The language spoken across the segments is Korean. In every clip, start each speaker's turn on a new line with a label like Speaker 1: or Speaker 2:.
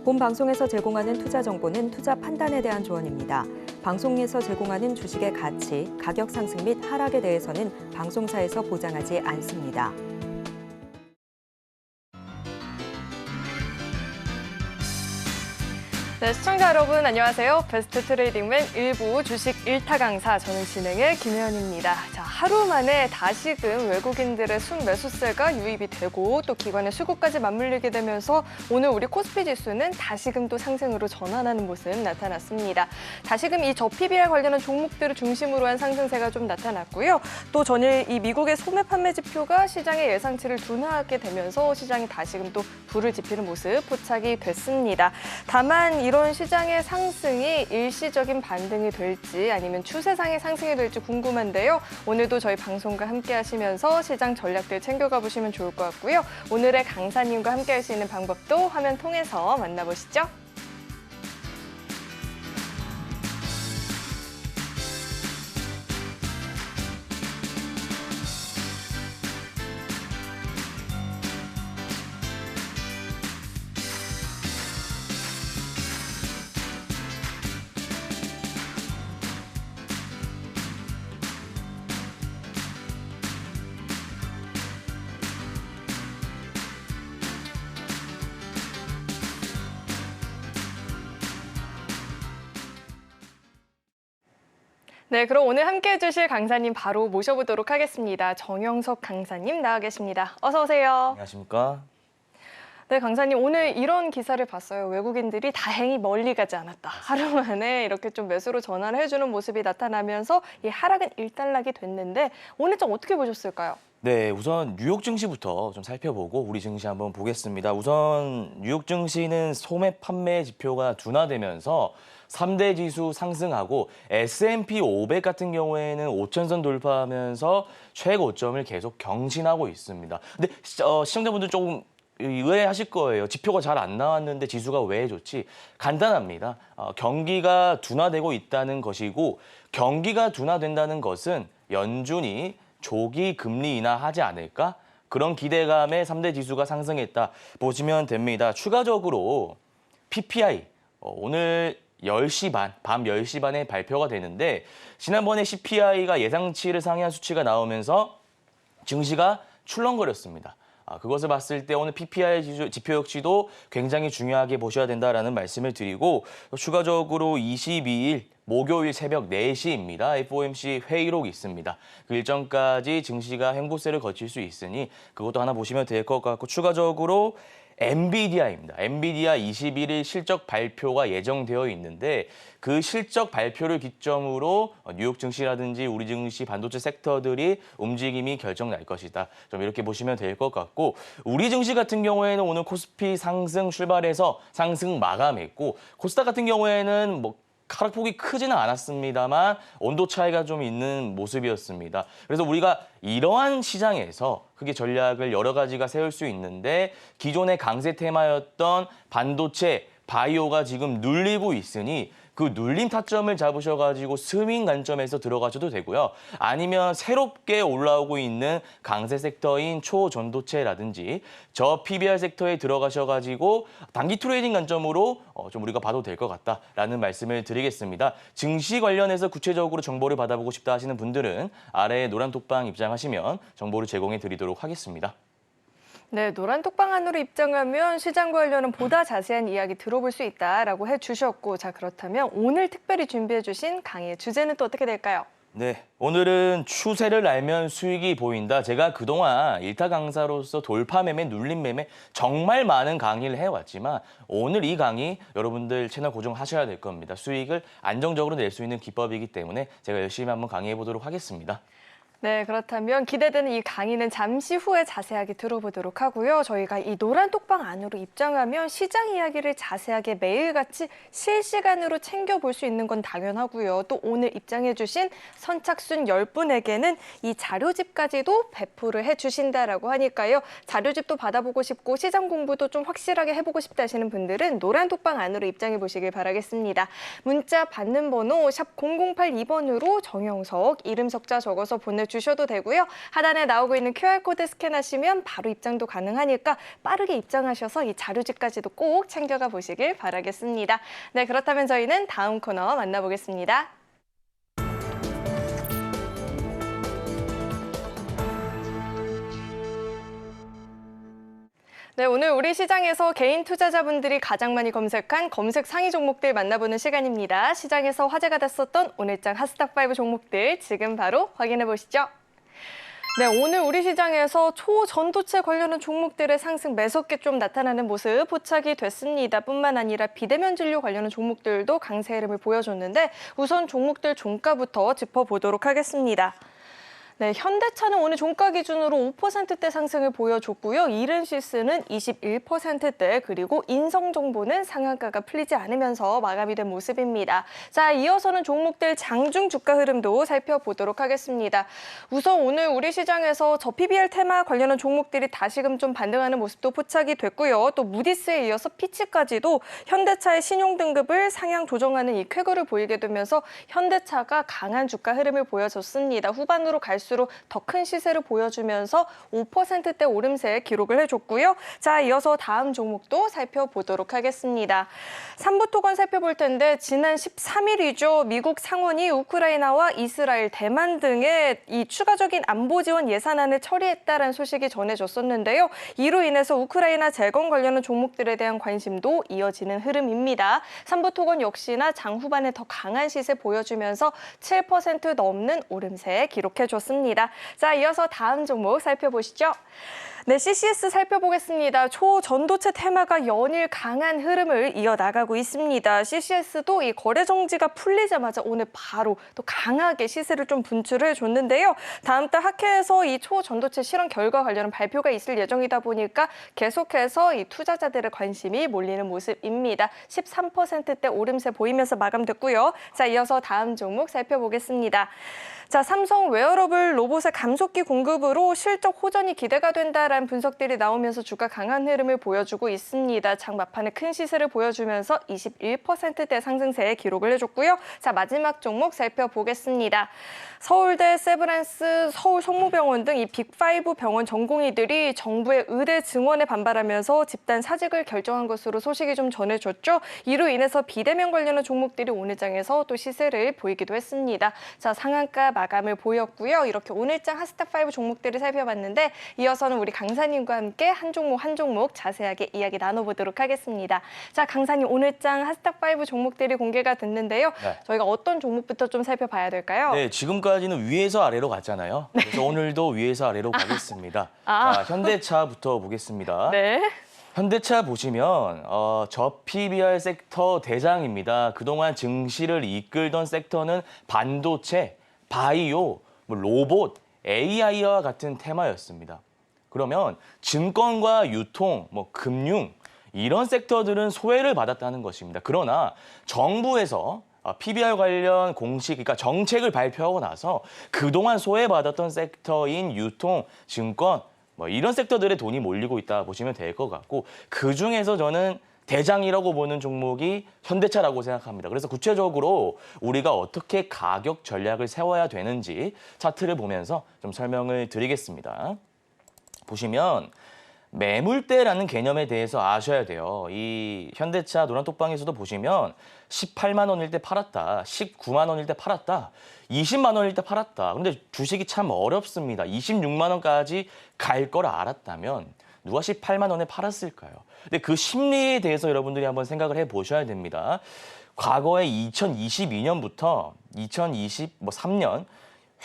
Speaker 1: 본 방송에서 제공하는 투자 정보는 투자 판단에 대한 조언입니다. 방송에서 제공하는 주식의 가치, 가격 상승 및 하락에 대해서는 방송사에서 보장하지 않습니다.
Speaker 2: 네, 시청자 여러분 안녕하세요. 베스트 트레이딩맨 일부 주식 1타 강사 저는 진행의 김혜연입니다. 자, 하루 만에 다시금 외국인들의 순매수세가 유입이 되고 또 기관의 수급까지 맞물리게 되면서 오늘 우리 코스피 지수는 다시금 또 상승으로 전환하는 모습 나타났습니다. 다시금 이 저PBR 관련한 종목들을 중심으로 한 상승세가 좀 나타났고요. 또 전일 이 미국의 소매 판매 지표가 시장의 예상치를 둔화하게 되면서 시장이 다시금 또 불을 지피는 모습 포착이 됐습니다. 다만 이런 시장의 상승이 일시적인 반등이 될지 아니면 추세상의 상승이 될지 궁금한데요. 오늘도 저희 방송과 함께 하시면서 시장 전략들 챙겨가 보시면 좋을 것 같고요. 오늘의 강사님과 함께 할 수 있는 방법도 화면 통해서 만나보시죠. 네, 그럼 오늘 함께 해주실 강사님 바로 모셔보도록 하겠습니다. 정영석 강사님 나와 계십니다. 어서 오세요.
Speaker 3: 안녕하십니까?
Speaker 2: 네, 강사님 오늘 이런 기사를 봤어요. 외국인들이 다행히 멀리 가지 않았다. 하루 만에 이렇게 좀 매수로 전환을 해주는 모습이 나타나면서 이 하락은 일단락이 됐는데 오늘 좀 어떻게 보셨을까요?
Speaker 3: 네, 우선 뉴욕 증시부터 좀 살펴보고 우리 증시 한번 보겠습니다. 우선 뉴욕 증시는 소매 판매 지표가 둔화되면서 3대 지수 상승하고 S&P 500 같은 경우에는 5,000선 돌파하면서 최고점을 계속 경신하고 있습니다. 근데 시청자분들 조금 의아해하실 거예요. 지표가 잘 안 나왔는데 지수가 왜 좋지? 간단합니다. 경기가 둔화되고 있다는 것이고 경기가 둔화된다는 것은 연준이 조기 금리 인하하지 않을까? 그런 기대감에 3대 지수가 상승했다. 보시면 됩니다. 추가적으로 PPI 오늘 10시 반, 밤 10시 반에 발표가 되는데 지난번에 CPI가 예상치를 상회한 수치가 나오면서 증시가 출렁거렸습니다. 그것을 봤을 때 오늘 PPI 지표 역시도 굉장히 중요하게 보셔야 된다라는 말씀을 드리고 추가적으로 22일 목요일 새벽 4시입니다. FOMC 회의록이 있습니다. 그 일정까지 증시가 횡보세를 거칠 수 있으니 그것도 하나 보시면 될 것 같고 추가적으로 엔비디아입니다. 엔비디아 21일 실적 발표가 예정되어 있는데 그 실적 발표를 기점으로 뉴욕 증시라든지 우리 증시 반도체 섹터들이 움직임이 결정 날 것이다. 좀 이렇게 보시면 될 것 같고 우리 증시 같은 경우에는 오늘 코스피 상승 출발해서 상승 마감했고 코스닥 같은 경우에는 하락폭이 크지는 않았습니다만 온도 차이가 좀 있는 모습이었습니다. 그래서 우리가 이러한 시장에서 크게 전략을 여러 가지가 세울 수 있는데 기존의 강세 테마였던 반도체, 바이오가 지금 눌리고 있으니 그 눌림 타점을 잡으셔가지고 스윙 관점에서 들어가셔도 되고요. 아니면 새롭게 올라오고 있는 강세 섹터인 초전도체라든지 저 PBR 섹터에 들어가셔가지고 단기 트레이딩 관점으로 좀 우리가 봐도 될 것 같다라는 말씀을 드리겠습니다. 증시 관련해서 구체적으로 정보를 받아보고 싶다 하시는 분들은 아래에 노란 톡방 입장하시면 정보를 제공해 드리도록 하겠습니다.
Speaker 2: 네, 노란 톡방 안으로 입장하면 시장 관련은 보다 자세한 이야기 들어볼 수 있다라고 해주셨고 자 그렇다면 오늘 특별히 준비해 주신 강의의 주제는 또 어떻게 될까요?
Speaker 3: 네, 오늘은 추세를 알면 수익이 보인다. 제가 그동안 1타 강사로서 돌파 매매, 눌림 매매 정말 많은 강의를 해왔지만 오늘 이 강의 여러분들 채널 고정하셔야 될 겁니다. 수익을 안정적으로 낼 수 있는 기법이기 때문에 제가 열심히 한번 강의해 보도록 하겠습니다.
Speaker 2: 네, 그렇다면 기대되는 이 강의는 잠시 후에 자세하게 들어보도록 하고요. 저희가 이 노란 톡방 안으로 입장하면 시장 이야기를 자세하게 매일같이 실시간으로 챙겨볼 수 있는 건 당연하고요. 또 오늘 입장해주신 선착순 10분에게는 이 자료집까지도 배포를 해주신다라고 하니까요. 자료집도 받아보고 싶고 시장 공부도 좀 확실하게 해보고 싶다 하시는 분들은 노란 톡방 안으로 입장해 보시길 바라겠습니다. 문자 받는 번호 샵 0082번으로 정영석, 이름 석자 적어서 보내주세요. 보내주셔도 되고요. 하단에 나오고 있는 QR코드 스캔하시면 바로 입장도 가능하니까 빠르게 입장하셔서 이 자료집까지도 꼭 챙겨가 보시길 바라겠습니다. 네, 그렇다면 저희는 다음 코너 만나보겠습니다. 네, 오늘 우리 시장에서 개인 투자자분들이 가장 많이 검색한 검색 상위 종목들 만나보는 시간입니다. 시장에서 화제가 됐었던 오늘장 핫스탑5 종목들 지금 바로 확인해 보시죠. 네, 오늘 우리 시장에서 초전도체 관련한 종목들의 상승 매섭게 좀 나타나는 모습 포착이 됐습니다. 뿐만 아니라 비대면 진료 관련한 종목들도 강세 흐름을 보여줬는데 우선 종목들 종가부터 짚어보도록 하겠습니다. 네, 현대차는 오늘 종가 기준으로 5%대 상승을 보여줬고요. 이른시스는 21%대, 그리고 인성정보는 상한가가 풀리지 않으면서 마감이 된 모습입니다. 자, 이어서는 종목들 장중 주가 흐름도 살펴보도록 하겠습니다. 우선 오늘 우리 시장에서 저 PBR 테마 관련한 종목들이 다시금 좀 반등하는 모습도 포착이 됐고요. 또 무디스에 이어서 피치까지도 현대차의 신용 등급을 상향 조정하는 이 쾌거를 보이게 되면서 현대차가 강한 주가 흐름을 보여줬습니다. 후반으로 갈수록 더 큰 시세를 보여주면서 5%대 오름세 기록을 해줬고요. 자, 이어서 다음 종목도 살펴보도록 하겠습니다. 삼부토건 살펴볼 텐데 지난 13일이죠. 미국 상원이 우크라이나와 이스라엘, 대만 등의 이 추가적인 안보 지원 예산안을 처리했다는 소식이 전해졌었는데요. 이로 인해서 우크라이나 재건 관련한 종목들에 대한 관심도 이어지는 흐름입니다. 삼부토건 역시나 장 후반에 더 강한 시세 보여주면서 7% 넘는 오름세 기록해줬습니다. 자, 이어서 다음 종목 살펴보시죠. 네, CCS 살펴보겠습니다. 초전도체 테마가 연일 강한 흐름을 이어나가고 있습니다. CCS도 이 거래 정지가 풀리자마자 오늘 바로 또 강하게 시세를 좀 분출을 줬는데요. 다음 달 학회에서 이 초전도체 실험 결과 관련한 발표가 있을 예정이다 보니까 계속해서 이 투자자들의 관심이 몰리는 모습입니다. 13%대 오름세 보이면서 마감됐고요. 자, 이어서 다음 종목 살펴보겠습니다. 자, 삼성 웨어러블 로봇의 감속기 공급으로 실적 호전이 기대가 된다라는 분석들이 나오면서 주가 강한 흐름을 보여주고 있습니다. 장 막판에 큰 시세를 보여주면서 21%대 상승세에 기록을 해줬고요. 자, 마지막 종목 살펴보겠습니다. 서울대, 세브란스, 서울성모병원 등 이 빅5 병원 전공의들이 정부의 의대 증원에 반발하면서 집단 사직을 결정한 것으로 소식이 좀 전해졌죠. 이로 인해서 비대면 관련한 종목들이 오늘 장에서 또 시세를 보이기도 했습니다. 자, 상한가 마감을 보였고요. 이렇게 오늘장 핫스탑5 종목들을 살펴봤는데 이어서는 우리 강사님과 함께 한 종목 한 종목 자세하게 이야기 나눠보도록 하겠습니다. 자, 강사님, 오늘장 핫스탑5 종목들이 공개가 됐는데요.
Speaker 3: 네.
Speaker 2: 저희가 어떤 종목부터 좀 살펴봐야 될까요?
Speaker 3: 네, 지금까지는 위에서 아래로 갔잖아요. 그래서 오늘도 위에서 아래로 가겠습니다. 자, 현대차부터 보겠습니다.
Speaker 2: 네.
Speaker 3: 현대차 보시면 저 PBR 섹터 대장입니다. 그동안 증시를 이끌던 섹터는 반도체, 바이오, 로봇, AI와 같은 테마였습니다. 그러면 증권과 유통, 금융 이런 섹터들은 소외를 받았다는 것입니다. 그러나 정부에서 PBR 관련 공식, 그러니까 정책을 발표하고 나서 그동안 소외받았던 섹터인 유통, 증권 이런 섹터들에 돈이 몰리고 있다 보시면 될 것 같고 그중에서 저는 대장이라고 보는 종목이 현대차라고 생각합니다. 그래서 구체적으로 우리가 어떻게 가격 전략을 세워야 되는지 차트를 보면서 좀 설명을 드리겠습니다. 보시면 매물대라는 개념에 대해서 아셔야 돼요. 이 현대차 노란톡방에서도 보시면 18만 원일 때 팔았다, 19만 원일 때 팔았다, 20만 원일 때 팔았다. 근데 주식이 참 어렵습니다. 26만 원까지 갈 걸 알았다면 누가 18만 원에 팔았을까요? 근데 그 심리에 대해서 여러분들이 한번 생각을 해보셔야 됩니다. 과거에 2022년부터 2023년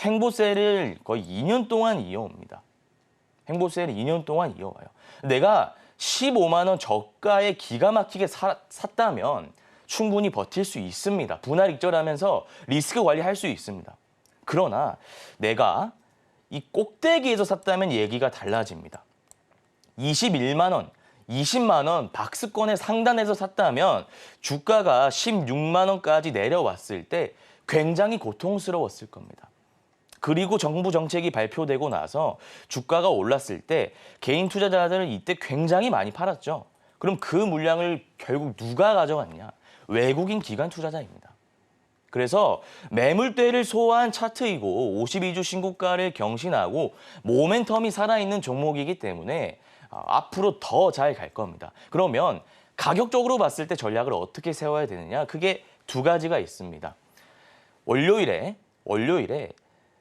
Speaker 3: 횡보세를 거의 2년 동안 이어옵니다. 횡보세를 2년 동안 이어와요. 내가 15만 원 저가에 기가 막히게 샀다면 충분히 버틸 수 있습니다. 분할익절하면서 리스크 관리할 수 있습니다. 그러나 내가 이 꼭대기에서 샀다면 얘기가 달라집니다. 21만 원, 20만 원 박스권의 상단에서 샀다면 주가가 16만 원까지 내려왔을 때 굉장히 고통스러웠을 겁니다. 그리고 정부 정책이 발표되고 나서 주가가 올랐을 때 개인 투자자들은 이때 굉장히 많이 팔았죠. 그럼 그 물량을 결국 누가 가져갔냐? 외국인 기관 투자자입니다. 그래서 매물대를 소화한 차트이고 52주 신고가를 경신하고 모멘텀이 살아있는 종목이기 때문에 앞으로 더 잘 갈 겁니다. 그러면 가격적으로 봤을 때 전략을 어떻게 세워야 되느냐? 그게 두 가지가 있습니다. 월요일에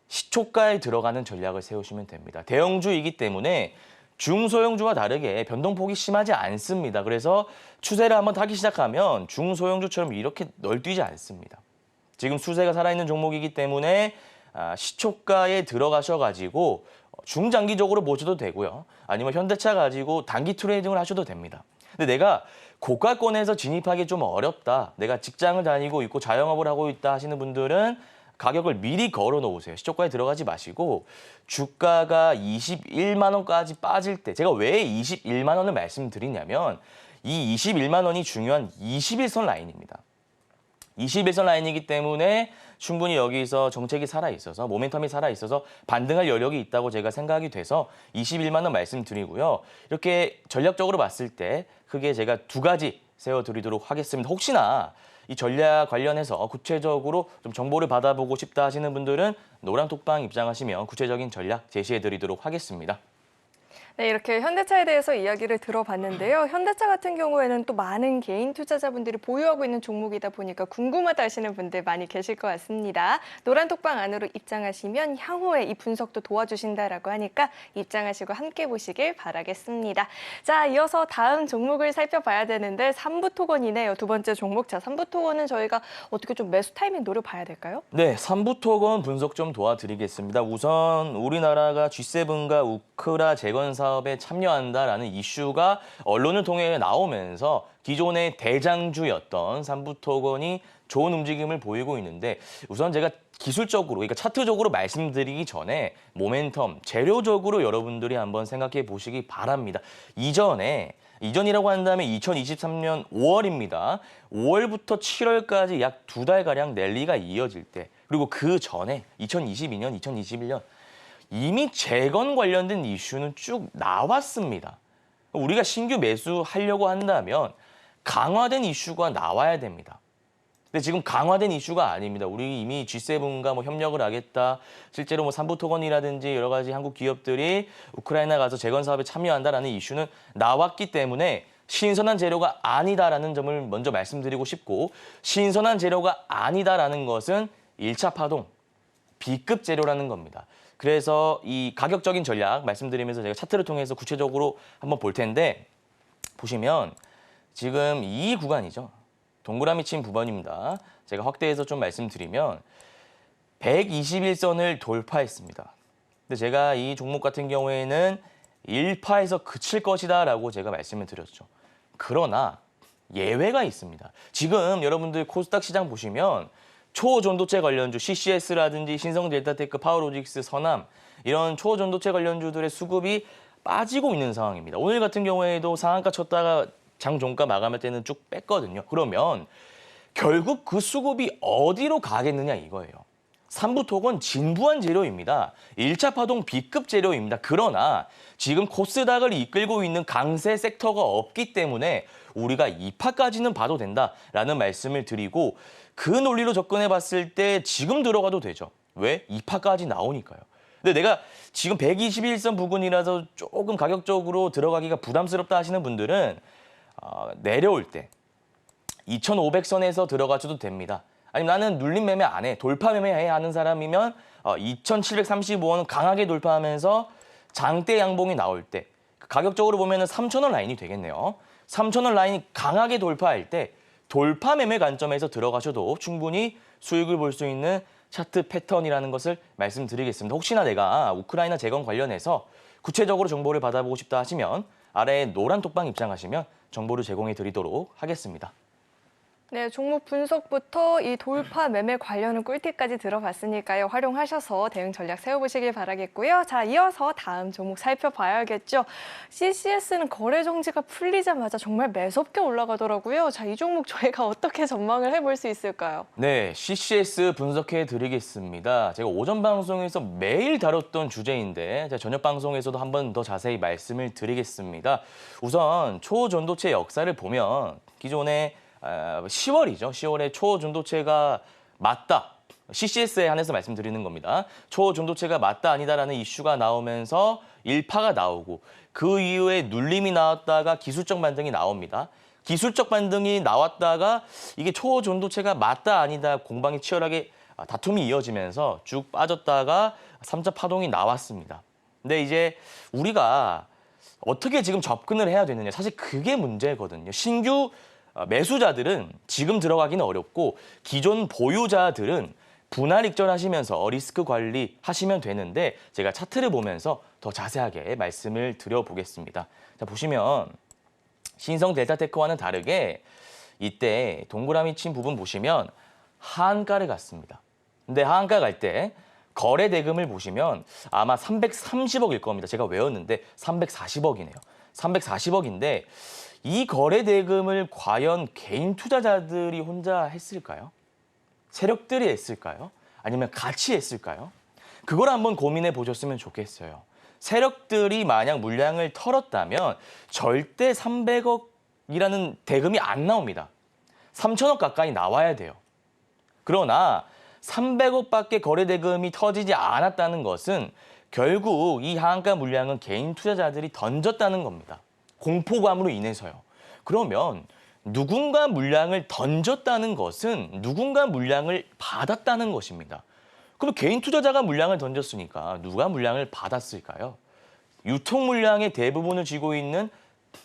Speaker 3: 시초가에 들어가는 전략을 세우시면 됩니다. 대형주이기 때문에 중소형주와 다르게 변동폭이 심하지 않습니다. 그래서 추세를 한번 타기 시작하면 중소형주처럼 이렇게 널뛰지 않습니다. 지금 추세가 살아있는 종목이기 때문에 시초가에 들어가셔가지고 중장기적으로 보셔도 되고요. 아니면 현대차 가지고 단기 트레이딩을 하셔도 됩니다. 근데 내가 고가권에서 진입하기 좀 어렵다. 내가 직장을 다니고 있고 자영업을 하고 있다 하시는 분들은 가격을 미리 걸어 놓으세요. 시초가에 들어가지 마시고 주가가 21만 원까지 빠질 때 제가 왜 21만 원을 말씀드리냐면 이 21만 원이 중요한 21선 라인입니다. 21선 라인이기 때문에 충분히 여기서 정책이 살아있어서 모멘텀이 살아있어서 반등할 여력이 있다고 제가 생각이 돼서 21만 원 말씀드리고요. 이렇게 전략적으로 봤을 때 크게 제가 두 가지 세워드리도록 하겠습니다. 혹시나 이 전략 관련해서 구체적으로 좀 정보를 받아보고 싶다 하시는 분들은 노란톡방 입장하시면 구체적인 전략 제시해드리도록 하겠습니다.
Speaker 2: 네, 이렇게 현대차에 대해서 이야기를 들어봤는데요. 현대차 같은 경우에는 또 많은 개인 투자자분들이 보유하고 있는 종목이다 보니까 궁금하다 하시는 분들 많이 계실 것 같습니다. 노란톡방 안으로 입장하시면 향후에 이 분석도 도와주신다라고 하니까 입장하시고 함께 보시길 바라겠습니다. 자, 이어서 다음 종목을 살펴봐야 되는데 삼부토건이네요. 두 번째 종목. 자, 삼부토건은 저희가 어떻게 좀 매수 타이밍 노려봐야 될까요?
Speaker 3: 네, 삼부토건 분석 좀 도와드리겠습니다. 우선 우리나라가 G7과 우크라 재건 사업에 참여한다라는 이슈가 언론을 통해 나오면서 기존의 대장주였던 삼부토건이 좋은 움직임을 보이고 있는데 우선 제가 기술적으로, 그러니까 차트적으로 말씀드리기 전에 모멘텀, 재료적으로 여러분들이 한번 생각해 보시기 바랍니다. 이전이라고 한다면 2023년 5월입니다. 5월부터 7월까지 약 두 달가량 랠리가 이어질 때, 그리고 그 전에 2022년, 2021년 이미 재건 관련된 이슈는 쭉 나왔습니다. 우리가 신규 매수하려고 한다면 강화된 이슈가 나와야 됩니다. 근데 지금 강화된 이슈가 아닙니다. 우리 이미 G7과 뭐 협력을 하겠다. 실제로 뭐 삼부토건이라든지 여러 가지 한국 기업들이 우크라이나 가서 재건 사업에 참여한다라는 이슈는 나왔기 때문에 신선한 재료가 아니다라는 점을 먼저 말씀드리고 싶고, 신선한 재료가 아니다라는 것은 1차 파동, B급 재료라는 겁니다. 그래서 이 가격적인 전략 말씀드리면서 제가 차트를 통해서 구체적으로 한번 볼 텐데, 보시면 지금 이 구간이죠. 동그라미 친 부분입니다. 제가 확대해서 좀 말씀드리면 121선을 돌파했습니다. 근데 제가 이 종목 같은 경우에는 1파에서 그칠 것이다라고 제가 말씀을 드렸죠. 그러나 예외가 있습니다. 지금 여러분들 코스닥 시장 보시면 초전도체 관련주 CCS라든지 신성델타테크, 파워로직스, 서남 이런 초전도체 관련주들의 수급이 빠지고 있는 상황입니다. 오늘 같은 경우에도 상한가 쳤다가 장종가 마감할 때는 쭉 뺐거든요. 그러면 결국 그 수급이 어디로 가겠느냐 이거예요. 삼부토건 진부한 재료입니다. 1차 파동 B급 재료입니다. 그러나 지금 코스닥을 이끌고 있는 강세 섹터가 없기 때문에 우리가 2파까지는 봐도 된다라는 말씀을 드리고, 그 논리로 접근해 봤을 때 지금 들어가도 되죠. 왜? 2파까지 나오니까요. 근데 내가 지금 121선 부근이라서 조금 가격적으로 들어가기가 부담스럽다 하시는 분들은 내려올 때 2,500선에서 들어가셔도 됩니다. 아니면 나는 눌림 매매 안 해, 돌파 매매해야 하는 사람이면 2,735원 강하게 돌파하면서 장대 양봉이 나올 때 가격적으로 보면 3,000원 라인이 되겠네요. 3,000원 라인이 강하게 돌파할 때 돌파 매매 관점에서 들어가셔도 충분히 수익을 볼 수 있는 차트 패턴이라는 것을 말씀드리겠습니다. 혹시나 내가 우크라이나 재건 관련해서 구체적으로 정보를 받아보고 싶다 하시면 아래에 노란 톡방 입장하시면 정보를 제공해 드리도록 하겠습니다.
Speaker 2: 네, 종목 분석부터 이 돌파 매매 관련은 꿀팁까지 들어봤으니까요. 활용하셔서 대응 전략 세워보시길 바라겠고요. 자, 이어서 다음 종목 살펴봐야겠죠. CCS는 거래 정지가 풀리자마자 정말 매섭게 올라가더라고요. 자, 이 종목 저희가 어떻게 전망을 해볼 수 있을까요?
Speaker 3: 네, CCS 분석해 드리겠습니다. 제가 오전 방송에서 매일 다뤘던 주제인데 제가 저녁 방송에서도 한 번 더 자세히 말씀을 드리겠습니다. 우선 초전도체 역사를 보면 기존에 10월이죠. 10월에 초전도체가 맞다. CCS에 한해서 말씀드리는 겁니다. 초전도체가 맞다 아니다라는 이슈가 나오면서 일파가 나오고 그 이후에 눌림이 나왔다가 기술적 반등이 나옵니다. 기술적 반등이 나왔다가 이게 초전도체가 맞다 아니다 공방이 치열하게 다툼이 이어지면서 쭉 빠졌다가 3차 파동이 나왔습니다. 근데 이제 우리가 어떻게 지금 접근을 해야 되느냐. 사실 그게 문제거든요. 신규 매수자들은 지금 들어가기는 어렵고 기존 보유자들은 분할 익절하시면서 리스크 관리하시면 되는데 제가 차트를 보면서 더 자세하게 말씀을 드려보겠습니다. 자, 보시면 신성 델타테크와는 다르게 이때 동그라미 친 부분 보시면 하한가를 갔습니다. 근데 하한가 갈 때 거래 대금을 보시면 아마 330억일 겁니다. 제가 외웠는데 340억이네요. 340억인데 이 거래 대금을 과연 개인 투자자들이 혼자 했을까요? 세력들이 했을까요? 아니면 같이 했을까요? 그걸 한번 고민해 보셨으면 좋겠어요. 세력들이 만약 물량을 털었다면 절대 300억이라는 대금이 안 나옵니다. 3천억 가까이 나와야 돼요. 그러나 300억밖에 거래 대금이 터지지 않았다는 것은 결국 이 하한가 물량은 개인 투자자들이 던졌다는 겁니다. 공포감으로 인해서요. 그러면 누군가 물량을 던졌다는 것은 누군가 물량을 받았다는 것입니다. 그럼 개인 투자자가 물량을 던졌으니까 누가 물량을 받았을까요? 유통 물량의 대부분을 쥐고 있는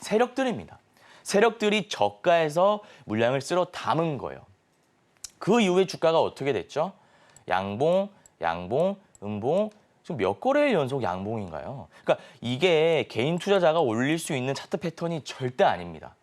Speaker 3: 세력들입니다. 세력들이 저가에서 물량을 쓸어 담은 거예요. 그 이후에 주가가 어떻게 됐죠? 양봉, 양봉, 음봉, 지금 몇 거래일 연속 양봉인가요? 그러니까 이게 개인 투자자가 올릴 수 있는 차트 패턴이 절대 아닙니다.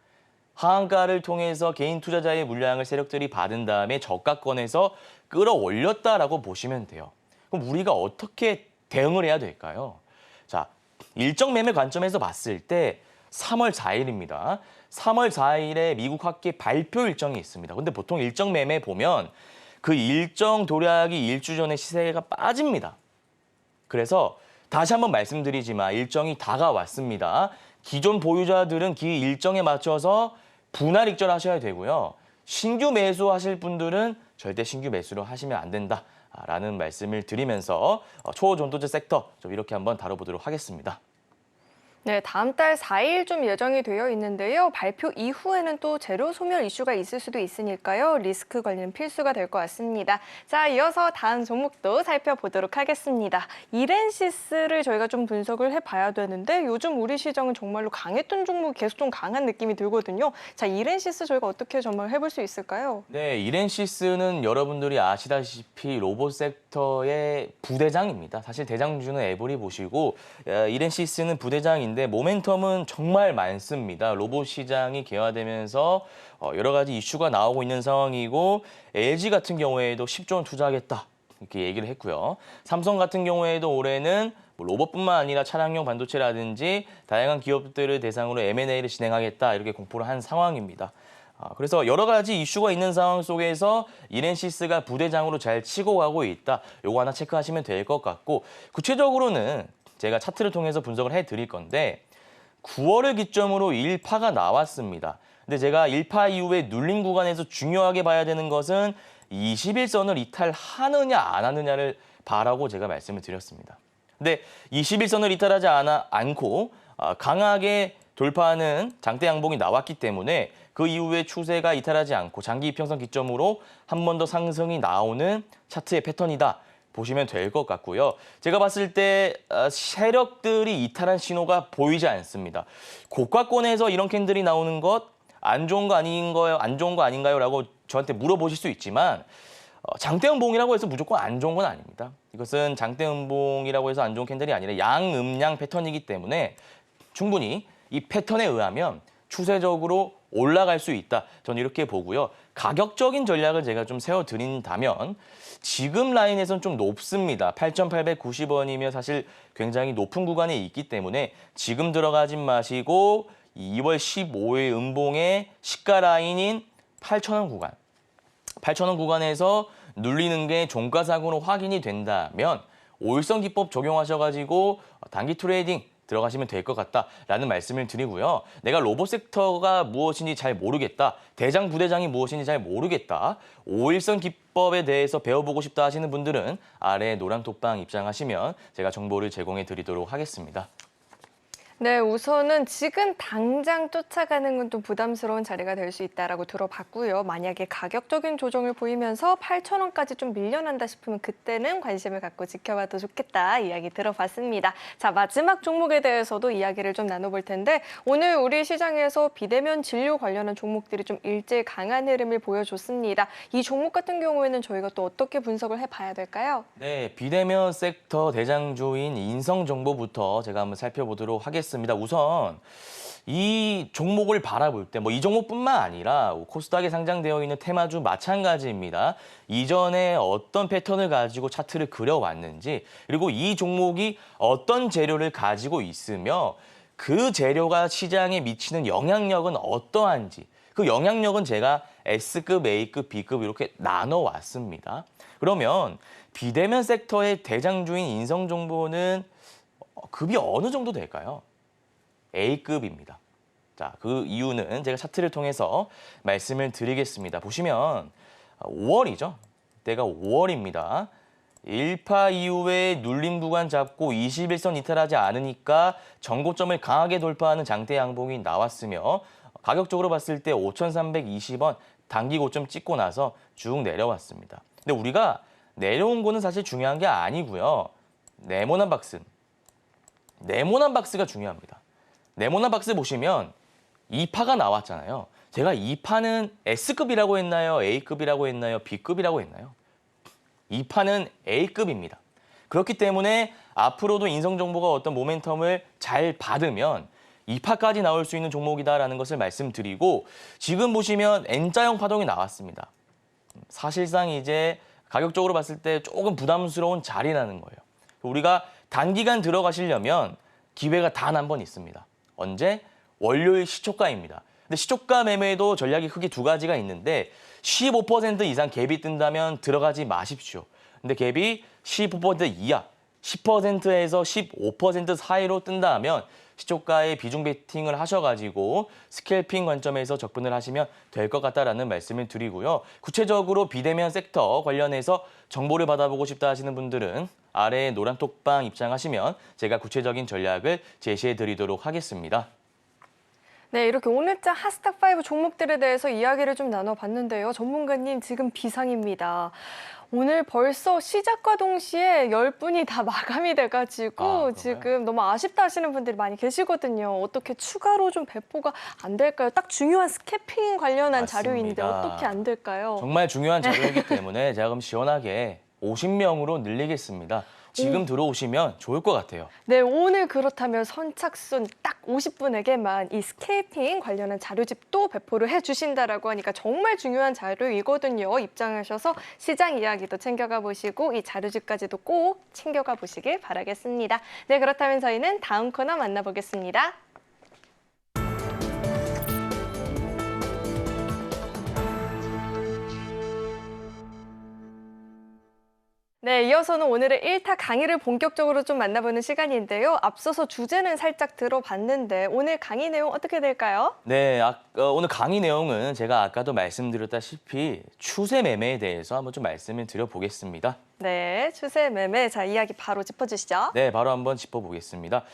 Speaker 3: 하한가를 통해서 개인 투자자의 물량을 세력들이 받은 다음에 저가권에서 끌어올렸다라고 보시면 돼요. 그럼 우리가 어떻게 대응을 해야 될까요? 자, 일정 매매 관점에서 봤을 때 3월 4일입니다. 3월 4일에 미국 학계 발표 일정이 있습니다. 근데 보통 일정 매매 보면 그 일정 도래하기 일주 전에 시세가 빠집니다. 그래서 다시 한번 말씀드리지만 일정이 다가왔습니다. 기존 보유자들은 그 일정에 맞춰서 분할 익절하셔야 되고요. 신규 매수하실 분들은 절대 신규 매수를 하시면 안 된다라는 말씀을 드리면서 초전도체 섹터 좀 이렇게 한번 다뤄보도록 하겠습니다.
Speaker 2: 네, 다음 달 4일 좀 예정이 되어 있는데요. 발표 이후에는 또 재료 소멸 이슈가 있을 수도 있으니까요. 리스크 관리는 필수가 될 것 같습니다. 자, 이어서 다음 종목도 살펴보도록 하겠습니다. 이렌시스를 저희가 좀 분석을 해봐야 되는데 요즘 우리 시장은 정말로 강했던 종목이 계속 좀 강한 느낌이 들거든요. 자, 이렌시스 저희가 어떻게 전망해볼 수 있을까요?
Speaker 3: 네, 이렌시스는 여러분들이 아시다시피 로봇 섹터의 부대장입니다. 사실 대장주는 에버리 보시고 이렌시스는 부대장인데 모멘텀은 정말 많습니다. 로봇 시장이 개화되면서 여러 가지 이슈가 나오고 있는 상황이고 LG 같은 경우에도 10조 원 투자하겠다 이렇게 얘기를 했고요. 삼성 같은 경우에도 올해는 로봇뿐만 아니라 차량용 반도체라든지 다양한 기업들을 대상으로 M&A를 진행하겠다 이렇게 공포를 한 상황입니다. 그래서 여러 가지 이슈가 있는 상황 속에서 이렌시스가 부대장으로 잘 치고 가고 있다. 요거 하나 체크하시면 될 것 같고 구체적으로는 제가 차트를 통해서 분석을 해드릴 건데 9월을 기점으로 1파가 나왔습니다. 근데 제가 1파 이후에 눌린 구간에서 중요하게 봐야 되는 것은 21선을 이탈하느냐 안 하느냐를 봐라고 제가 말씀을 드렸습니다. 근데 21선을 이탈하지 않고 강하게 돌파하는 장대 양봉이 나왔기 때문에 그 이후에 추세가 이탈하지 않고 장기 이평선 기점으로 한 번 더 상승이 나오는 차트의 패턴이다. 보시면 될 것 같고요. 제가 봤을 때 세력들이 이탈한 신호가 보이지 않습니다. 고가권에서 이런 캔들이 나오는 것 안 좋은 거 아닌가요? 안 좋은 거 아닌가요? 라고 저한테 물어보실 수 있지만 장대음봉이라고 해서 무조건 안 좋은 건 아닙니다. 이것은 장대음봉이라고 해서 안 좋은 캔들이 아니라 양음양 패턴이기 때문에 충분히 이 패턴에 의하면 추세적으로 올라갈 수 있다. 저는 이렇게 보고요. 가격적인 전략을 제가 좀 세워드린다면 지금 라인에서는 좀 높습니다. 8,890원이면 사실 굉장히 높은 구간에 있기 때문에 지금 들어가진 마시고 2월 15일 음봉의 시가 라인인 8,000원 구간. 8,000원 구간에서 눌리는 게 종가상으로 확인이 된다면 오일선 기법 적용하셔가지고 단기 트레이딩 들어가시면 될 것 같다라는 말씀을 드리고요. 내가 로봇 섹터가 무엇인지 잘 모르겠다. 대장, 부대장이 무엇인지 잘 모르겠다. 5일선 기법에 대해서 배워보고 싶다 하시는 분들은 아래 노란 톡방 입장하시면 제가 정보를 제공해 드리도록 하겠습니다.
Speaker 2: 네, 우선은 지금 당장 쫓아가는 건 좀 부담스러운 자리가 될 수 있다라고 들어봤고요. 만약에 가격적인 조정을 보이면서 8,000원까지 좀 밀려난다 싶으면 그때는 관심을 갖고 지켜봐도 좋겠다 이야기 들어봤습니다. 자, 마지막 종목에 대해서도 이야기를 좀 나눠볼 텐데 오늘 우리 시장에서 비대면 진료 관련한 종목들이 좀 일제히 강한 흐름을 보여줬습니다. 이 종목 같은 경우에는 저희가 또 어떻게 분석을 해봐야 될까요?
Speaker 3: 네, 비대면 섹터 대장주인 인성정보부터 제가 한번 살펴보도록 하겠습니다. 우선 이 종목을 바라볼 때 이 종목뿐만 아니라 코스닥에 상장되어 있는 테마주 마찬가지입니다. 이전에 어떤 패턴을 가지고 차트를 그려왔는지 그리고 이 종목이 어떤 재료를 가지고 있으며 그 재료가 시장에 미치는 영향력은 어떠한지 그 영향력은 제가 S급, A급, B급 이렇게 나눠왔습니다. 그러면 비대면 섹터의 대장주인 인성정보는 급이 어느 정도 될까요? A급입니다. 자, 그 이유는 제가 차트를 통해서 말씀을 드리겠습니다. 보시면 5월이죠. 때가 5월입니다. 1파 이후에 눌림 구간 잡고 21선 이탈하지 않으니까 전고점을 강하게 돌파하는 장대 양봉이 나왔으며 가격적으로 봤을 때 5,320원 단기 고점 찍고 나서 쭉 내려왔습니다. 근데 우리가 내려온 거는 사실 중요한 게 아니고요. 네모난 박스가 중요합니다. 네모난 박스 보시면 2파가 나왔잖아요. 제가 2파는 S급이라고 했나요? A급이라고 했나요? B급이라고 했나요? 2파는 A급입니다. 그렇기 때문에 앞으로도 인성정보가 어떤 모멘텀을 잘 받으면 2파까지 나올 수 있는 종목이다라는 것을 말씀드리고 지금 보시면 N자형 파동이 나왔습니다. 사실상 이제 가격적으로 봤을 때 조금 부담스러운 자리라는 거예요. 우리가 단기간 들어가시려면 기회가 단 한 번 있습니다. 언제? 월요일 시초가입니다. 근데 시초가 매매에도 전략이 크게 두 가지가 있는데 15% 이상 갭이 뜬다면 들어가지 마십시오. 근데 갭이 15% 이하, 10%에서 15% 사이로 뜬다 하면 시초가에 비중 베팅을 하셔가지고 스캘핑 관점에서 접근을 하시면 될 것 같다라는 말씀을 드리고요. 구체적으로 비대면 섹터 관련해서 정보를 받아보고 싶다 하시는 분들은 아래 노란 톡방 입장하시면 제가 구체적인 전략을 제시해 드리도록 하겠습니다.
Speaker 2: 네, 이렇게 오늘자 핫스탁5 종목들에 대해서 이야기를 좀 나눠봤는데요. 전문가님, 지금 비상입니다. 오늘 벌써 시작과 동시에 10분이 다 마감이 돼가지고 지금 너무 아쉽다 하시는 분들이 많이 계시거든요. 어떻게 추가로 좀 배포가 안 될까요? 딱 중요한 스캐핑 관련한
Speaker 3: 맞습니다.
Speaker 2: 자료인데 어떻게 안 될까요?
Speaker 3: 정말 중요한 자료이기 때문에 제가 그럼 시원하게 50명으로 늘리겠습니다. 지금 들어오시면 좋을 것 같아요.
Speaker 2: 네, 오늘 그렇다면 선착순 딱 50분에게만 이 스케이핑 관련한 자료집도 배포를 해주신다라고 하니까 정말 중요한 자료이거든요. 입장하셔서 시장 이야기도 챙겨가 보시고 이 자료집까지도 꼭 챙겨가 보시길 바라겠습니다. 네, 그렇다면 저희는 다음 코너 만나보겠습니다. 네, 이어서는 오늘의 1타 강의를 본격적으로 좀 만나보는 시간인데요. 앞서서 주제는 살짝 들어봤는데 오늘 강의 내용 어떻게 될까요?
Speaker 3: 네, 오늘 강의 내용은 제가 아까도 말씀드렸다시피 추세 매매에 대해서 한번 좀 말씀을 드려보겠습니다.
Speaker 2: 네, 추세 매매. 자, 이야기 바로 짚어주시죠.
Speaker 3: 네, 바로 한번 짚어보겠습니다.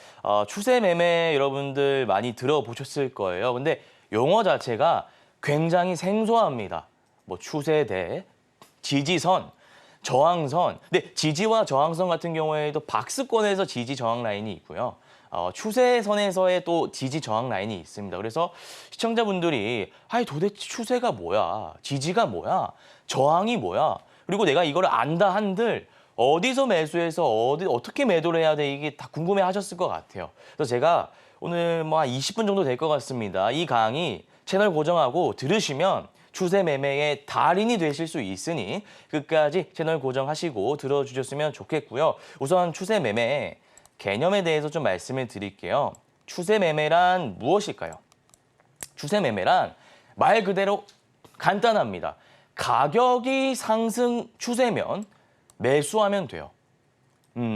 Speaker 3: 추세 매매 여러분들 많이 들어보셨을 거예요. 근데 용어 자체가 굉장히 생소합니다. 뭐 추세대, 지지선, 저항선. 근데 지지와 저항선 같은 경우에도 박스권에서 지지 저항 라인이 있고요. 추세선에서의 또 지지 저항 라인이 있습니다. 그래서 시청자분들이 도대체 추세가 뭐야? 지지가 뭐야? 저항이 뭐야? 그리고 내가 이걸 안다 한들 어디서 매수해서 어떻게 매도를 해야 돼? 이게 다 궁금해 하셨을 것 같아요. 그래서 제가 오늘 한 20분 정도 될 것 같습니다. 이 강의 채널 고정하고 들으시면 추세 매매의 달인이 되실 수 있으니 끝까지 채널 고정하시고 들어주셨으면 좋겠고요. 우선 추세 매매 개념에 대해서 좀 말씀을 드릴게요. 추세 매매란 무엇일까요? 추세 매매란 말 그대로 간단합니다. 가격이 상승 추세면 매수하면 돼요.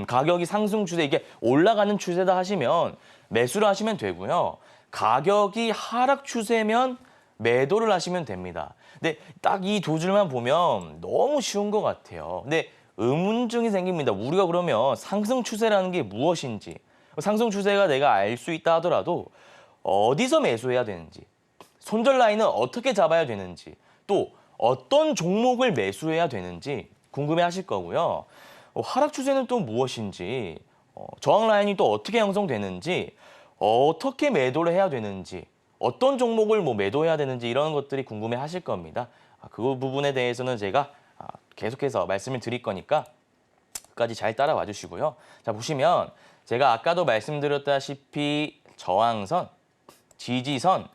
Speaker 3: 가격이 상승 추세, 이게 올라가는 추세다 하시면 매수를 하시면 되고요. 가격이 하락 추세면 매도를 하시면 됩니다. 근데 딱 이 두 줄만 보면 너무 쉬운 것 같아요. 근데 의문점이 생깁니다. 우리가 그러면 상승 추세라는 게 무엇인지, 상승 추세가 내가 알 수 있다 하더라도 어디서 매수해야 되는지, 손절 라인은 어떻게 잡아야 되는지, 또 어떤 종목을 매수해야 되는지 궁금해하실 거고요. 하락 추세는 또 무엇인지, 저항 라인이 또 어떻게 형성되는지, 어떻게 매도를 해야 되는지, 어떤 종목을 뭐 매도해야 되는지 이런 것들이 궁금해하실 겁니다. 그 부분에 대해서는 제가 계속해서 말씀을 드릴 거니까 끝까지 잘 따라와 주시고요. 자, 보시면 제가 아까도 말씀드렸다시피 저항선, 지지선,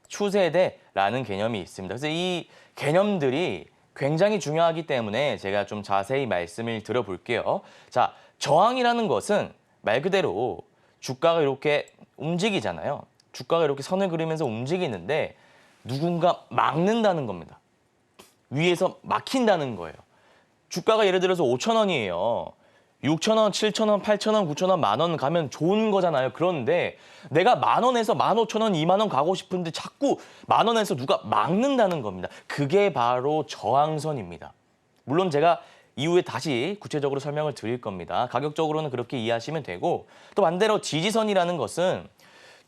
Speaker 3: 추세대라는 개념이 있습니다. 그래서 이 개념들이 굉장히 중요하기 때문에 제가 좀 자세히 말씀을 드려볼게요. 자, 저항이라는 것은 말 그대로 주가가 이렇게 움직이잖아요. 주가가 이렇게 선을 그리면서 움직이는데 누군가 막는다는 겁니다. 위에서 막힌다는 거예요. 주가가 예를 들어서 5,000원이에요. 6,000원, 7,000원, 8,000원, 9,000원, 10,000원 가면 좋은 거잖아요. 그런데 내가 10,000원에서 15,000원, 20,000원 가고 싶은데 자꾸 10,000원에서 누가 막는다는 겁니다. 그게 바로 저항선입니다. 물론 제가 이후에 다시 구체적으로 설명을 드릴 겁니다. 가격적으로는 그렇게 이해하시면 되고, 또 반대로 지지선이라는 것은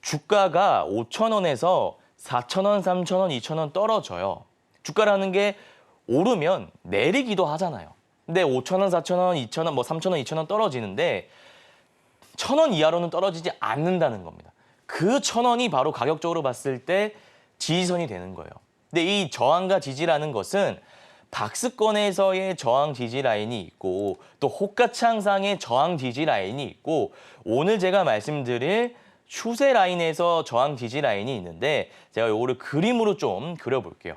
Speaker 3: 주가가 5,000원에서 4,000원, 3,000원, 2,000원 떨어져요. 주가라는 게 오르면 내리기도 하잖아요. 근데 5,000원, 4,000원, 2,000원, 뭐 3,000원, 2,000원 떨어지는데 1,000원 이하로는 떨어지지 않는다는 겁니다. 그 1,000원이 바로 가격적으로 봤을 때 지지선이 되는 거예요. 근데 이 저항과 지지라는 것은 박스권에서의 저항 지지 라인이 있고, 또 호가창상의 저항 지지 라인이 있고, 오늘 제가 말씀드릴 추세 라인에서 저항 지지 라인이 있는데, 제가 요거를 그림으로 좀 그려볼게요.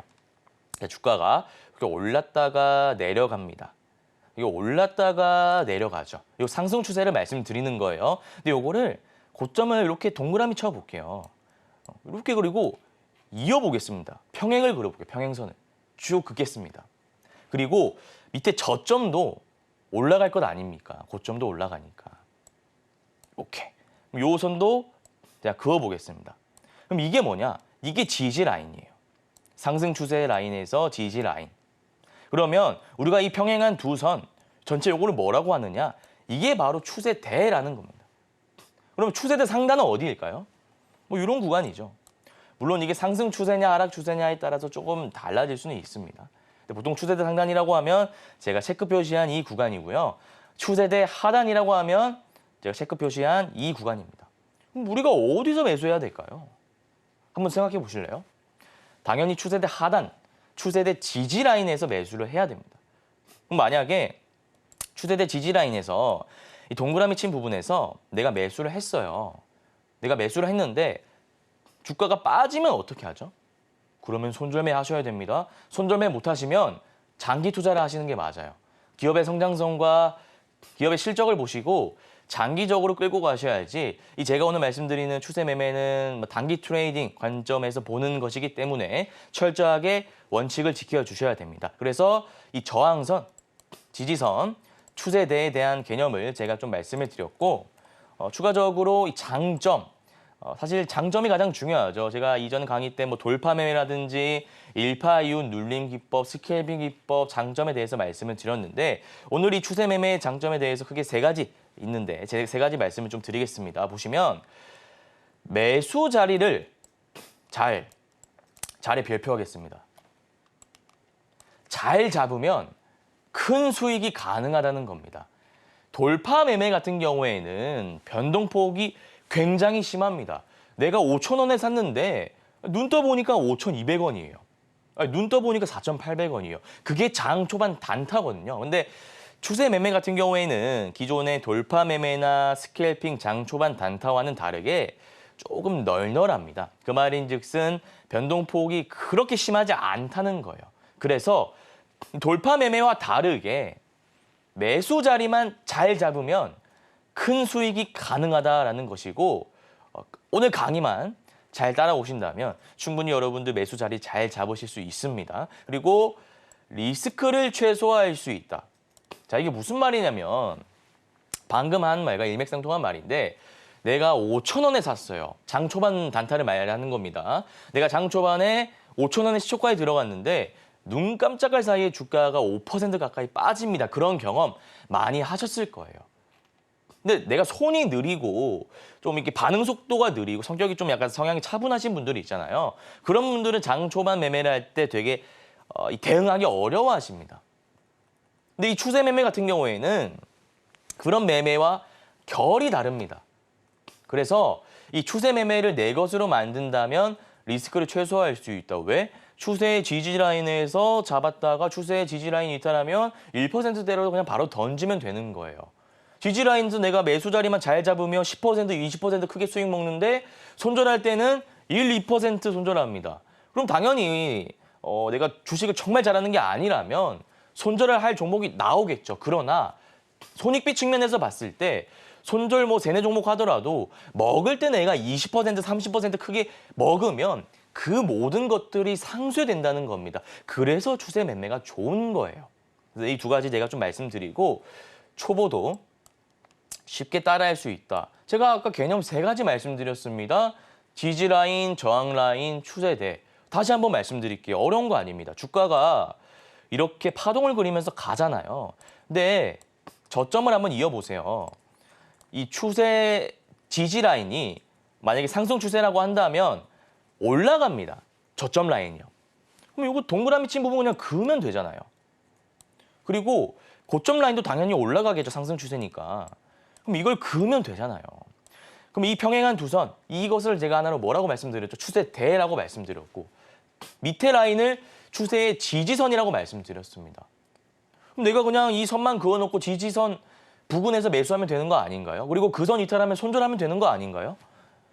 Speaker 3: 주가가 이렇게 올랐다가 내려갑니다. 이거 올랐다가 내려가죠. 이 상승 추세를 말씀드리는 거예요. 근데 요거를 고점을 이렇게 동그라미 쳐볼게요. 이렇게 그리고 이어보겠습니다. 평행을 그려볼게요. 평행선을 쭉 긋겠습니다. 그리고 밑에 저점도 올라갈 것 아닙니까? 고점도 올라가니까. 이렇게. 요 선도 제가 그어보겠습니다. 그럼 이게 뭐냐? 이게 지지 라인이에요. 상승 추세 라인에서 지지 라인. 그러면 우리가 이 평행한 두 선 전체 요거를 뭐라고 하느냐? 이게 바로 추세대라는 겁니다. 그럼 추세대 상단은 어디일까요? 뭐 이런 구간이죠. 물론 이게 상승 추세냐 하락 추세냐에 따라서 조금 달라질 수는 있습니다. 근데 보통 추세대 상단이라고 하면 제가 체크 표시한 이 구간이고요. 추세대 하단이라고 하면 제가 체크 표시한 이 구간입니다. 그럼 우리가 어디서 매수해야 될까요? 한번 생각해 보실래요? 당연히 추세대 하단, 추세대 지지 라인에서 매수를 해야 됩니다. 그럼 만약에 추세대 지지 라인에서 이 동그라미 친 부분에서 내가 매수를 했어요. 내가 매수를 했는데 주가가 빠지면 어떻게 하죠? 그러면 손절매 하셔야 됩니다. 손절매 못 하시면 장기 투자를 하시는 게 맞아요. 기업의 성장성과 기업의 실적을 보시고 장기적으로 끌고 가셔야지, 이 제가 오늘 말씀드리는 추세 매매는 단기 트레이딩 관점에서 보는 것이기 때문에 철저하게 원칙을 지켜주셔야 됩니다. 그래서 이 저항선, 지지선, 추세대에 대한 개념을 제가 좀 말씀을 드렸고, 추가적으로 이 장점, 사실 장점이 가장 중요하죠. 제가 이전 강의 때 뭐 돌파 매매라든지 일파 이윤 눌림 기법, 스케일빙 기법, 장점에 대해서 말씀을 드렸는데, 오늘 이 추세 매매의 장점에 대해서 크게 세 가지 있는데 제 세 가지 말씀을 좀 드리겠습니다. 보시면 매수 자리를 잘에 별표하겠습니다. 잘 잡으면 큰 수익이 가능하다는 겁니다. 돌파 매매 같은 경우에는 변동폭이 굉장히 심합니다. 내가 5,000원에 샀는데 눈 떠보니까 5,200원이에요. 눈 떠보니까 4,800원이에요. 그게 장 초반 단타거든요. 근데 추세 매매 같은 경우에는 기존의 돌파 매매나 스캘핑 장 초반 단타와는 다르게 조금 널널합니다. 그 말인즉슨 변동폭이 그렇게 심하지 않다는 거예요. 그래서 돌파 매매와 다르게 매수 자리만 잘 잡으면 큰 수익이 가능하다라는 것이고, 오늘 강의만 잘 따라오신다면 충분히 여러분들 매수 자리 잘 잡으실 수 있습니다. 그리고 리스크를 최소화할 수 있다. 자, 이게 무슨 말이냐면 방금 한 말과 일맥상통한 말인데 내가 5,000원에 샀어요. 장 초반 단타를 말하는 겁니다. 내가 장 초반에 5,000원에 시초가에 들어갔는데 눈 깜짝할 사이에 주가가 5% 가까이 빠집니다. 그런 경험 많이 하셨을 거예요. 근데 내가 손이 느리고 좀 이렇게 반응 속도가 느리고 성격이 좀 약간 성향이 차분하신 분들이 있잖아요. 그런 분들은 장 초반 매매를 할 때 되게 대응하기 어려워하십니다. 근데 이 추세 매매 같은 경우에는 그런 매매와 결이 다릅니다. 그래서 이 추세 매매를 내 것으로 만든다면 리스크를 최소화할 수 있다. 왜? 추세의 지지라인에서 잡았다가 추세의 지지라인이 이탈하면 1%대로 그냥 바로 던지면 되는 거예요. 지지라인에서 내가 매수 자리만 잘 잡으면 10%, 20% 크게 수익 먹는데 손절할 때는 1, 2% 손절합니다. 그럼 당연히 내가 주식을 정말 잘하는 게 아니라면 손절을 할 종목이 나오겠죠. 그러나 손익비 측면에서 봤을 때 손절 뭐 세네 종목 하더라도 먹을 때 내가 20%, 30% 크게 먹으면 그 모든 것들이 상쇄된다는 겁니다. 그래서 추세 매매가 좋은 거예요. 그래서 이 두 가지 제가 좀 말씀드리고 초보도 쉽게 따라할 수 있다. 제가 아까 개념 세 가지 말씀드렸습니다. 지지라인, 저항라인, 추세대. 다시 한번 말씀드릴게요. 어려운 거 아닙니다. 주가가 이렇게 파동을 그리면서 가잖아요. 근데 저점을 한번 이어보세요. 이 추세 지지라인이 만약에 상승 추세라고 한다면 올라갑니다. 저점 라인이요. 그럼 이거 동그라미 친 부분 그냥 그으면 되잖아요. 그리고 고점 라인도 당연히 올라가겠죠. 상승 추세니까. 그럼 이걸 그으면 되잖아요. 그럼 이 평행한 두 선, 이것을 제가 하나로 뭐라고 말씀드렸죠? 추세대라고 말씀드렸고 밑에 라인을 추세의 지지선이라고 말씀드렸습니다. 그럼 내가 그냥 이 선만 그어놓고 지지선 부근에서 매수하면 되는 거 아닌가요? 그리고 그 선 이탈하면 손절하면 되는 거 아닌가요?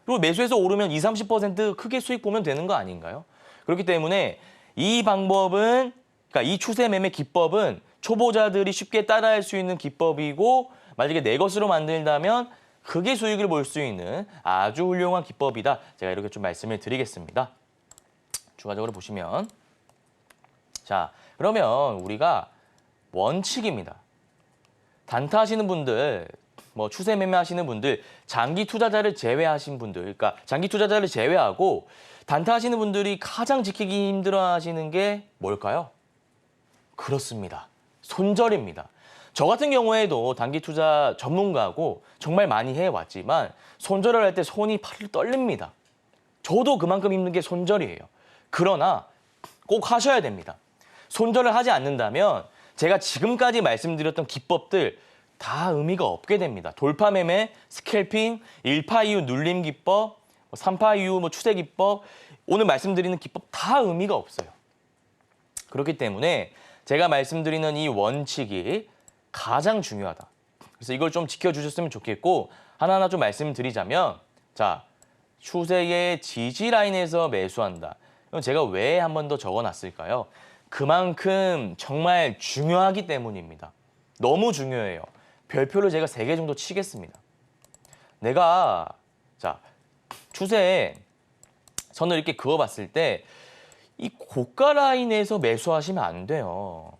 Speaker 3: 그리고 매수해서 오르면 20, 30% 크게 수익 보면 되는 거 아닌가요? 그렇기 때문에 이 방법은, 그러니까 이 추세 매매 기법은 초보자들이 쉽게 따라할 수 있는 기법이고 만약에 내 것으로 만들다면 크게 수익을 볼 수 있는 아주 훌륭한 기법이다. 제가 이렇게 좀 말씀을 드리겠습니다. 추가적으로 보시면 자, 그러면 우리가 원칙입니다. 단타 하시는 분들, 뭐 추세 매매 하시는 분들, 장기 투자자를 제외하신 분들, 그러니까 장기 투자자를 제외하고 단타 하시는 분들이 가장 지키기 힘들어 하시는 게 뭘까요? 그렇습니다. 손절입니다. 저 같은 경우에도 단기 투자 전문가고 정말 많이 해왔지만 손절을 할 때 손이 팔을 떨립니다. 저도 그만큼 힘든 게 손절이에요. 그러나 꼭 하셔야 됩니다. 손절을 하지 않는다면 제가 지금까지 말씀드렸던 기법들 다 의미가 없게 됩니다. 돌파 매매, 스캘핑, 1파 이후 눌림 기법, 3파 이후 추세 기법, 오늘 말씀드리는 기법 다 의미가 없어요. 그렇기 때문에 제가 말씀드리는 이 원칙이 가장 중요하다. 그래서 이걸 좀 지켜주셨으면 좋겠고 하나하나 좀 말씀드리자면 자, 추세의 지지 라인에서 매수한다. 이건 제가 왜 한 번 더 적어놨을까요? 그만큼 정말 중요하기 때문입니다. 너무 중요해요. 별표를 제가 3개 정도 치겠습니다. 내가 자 추세 선을 이렇게 그어봤을 때 이 고가 라인에서 매수하시면 안 돼요.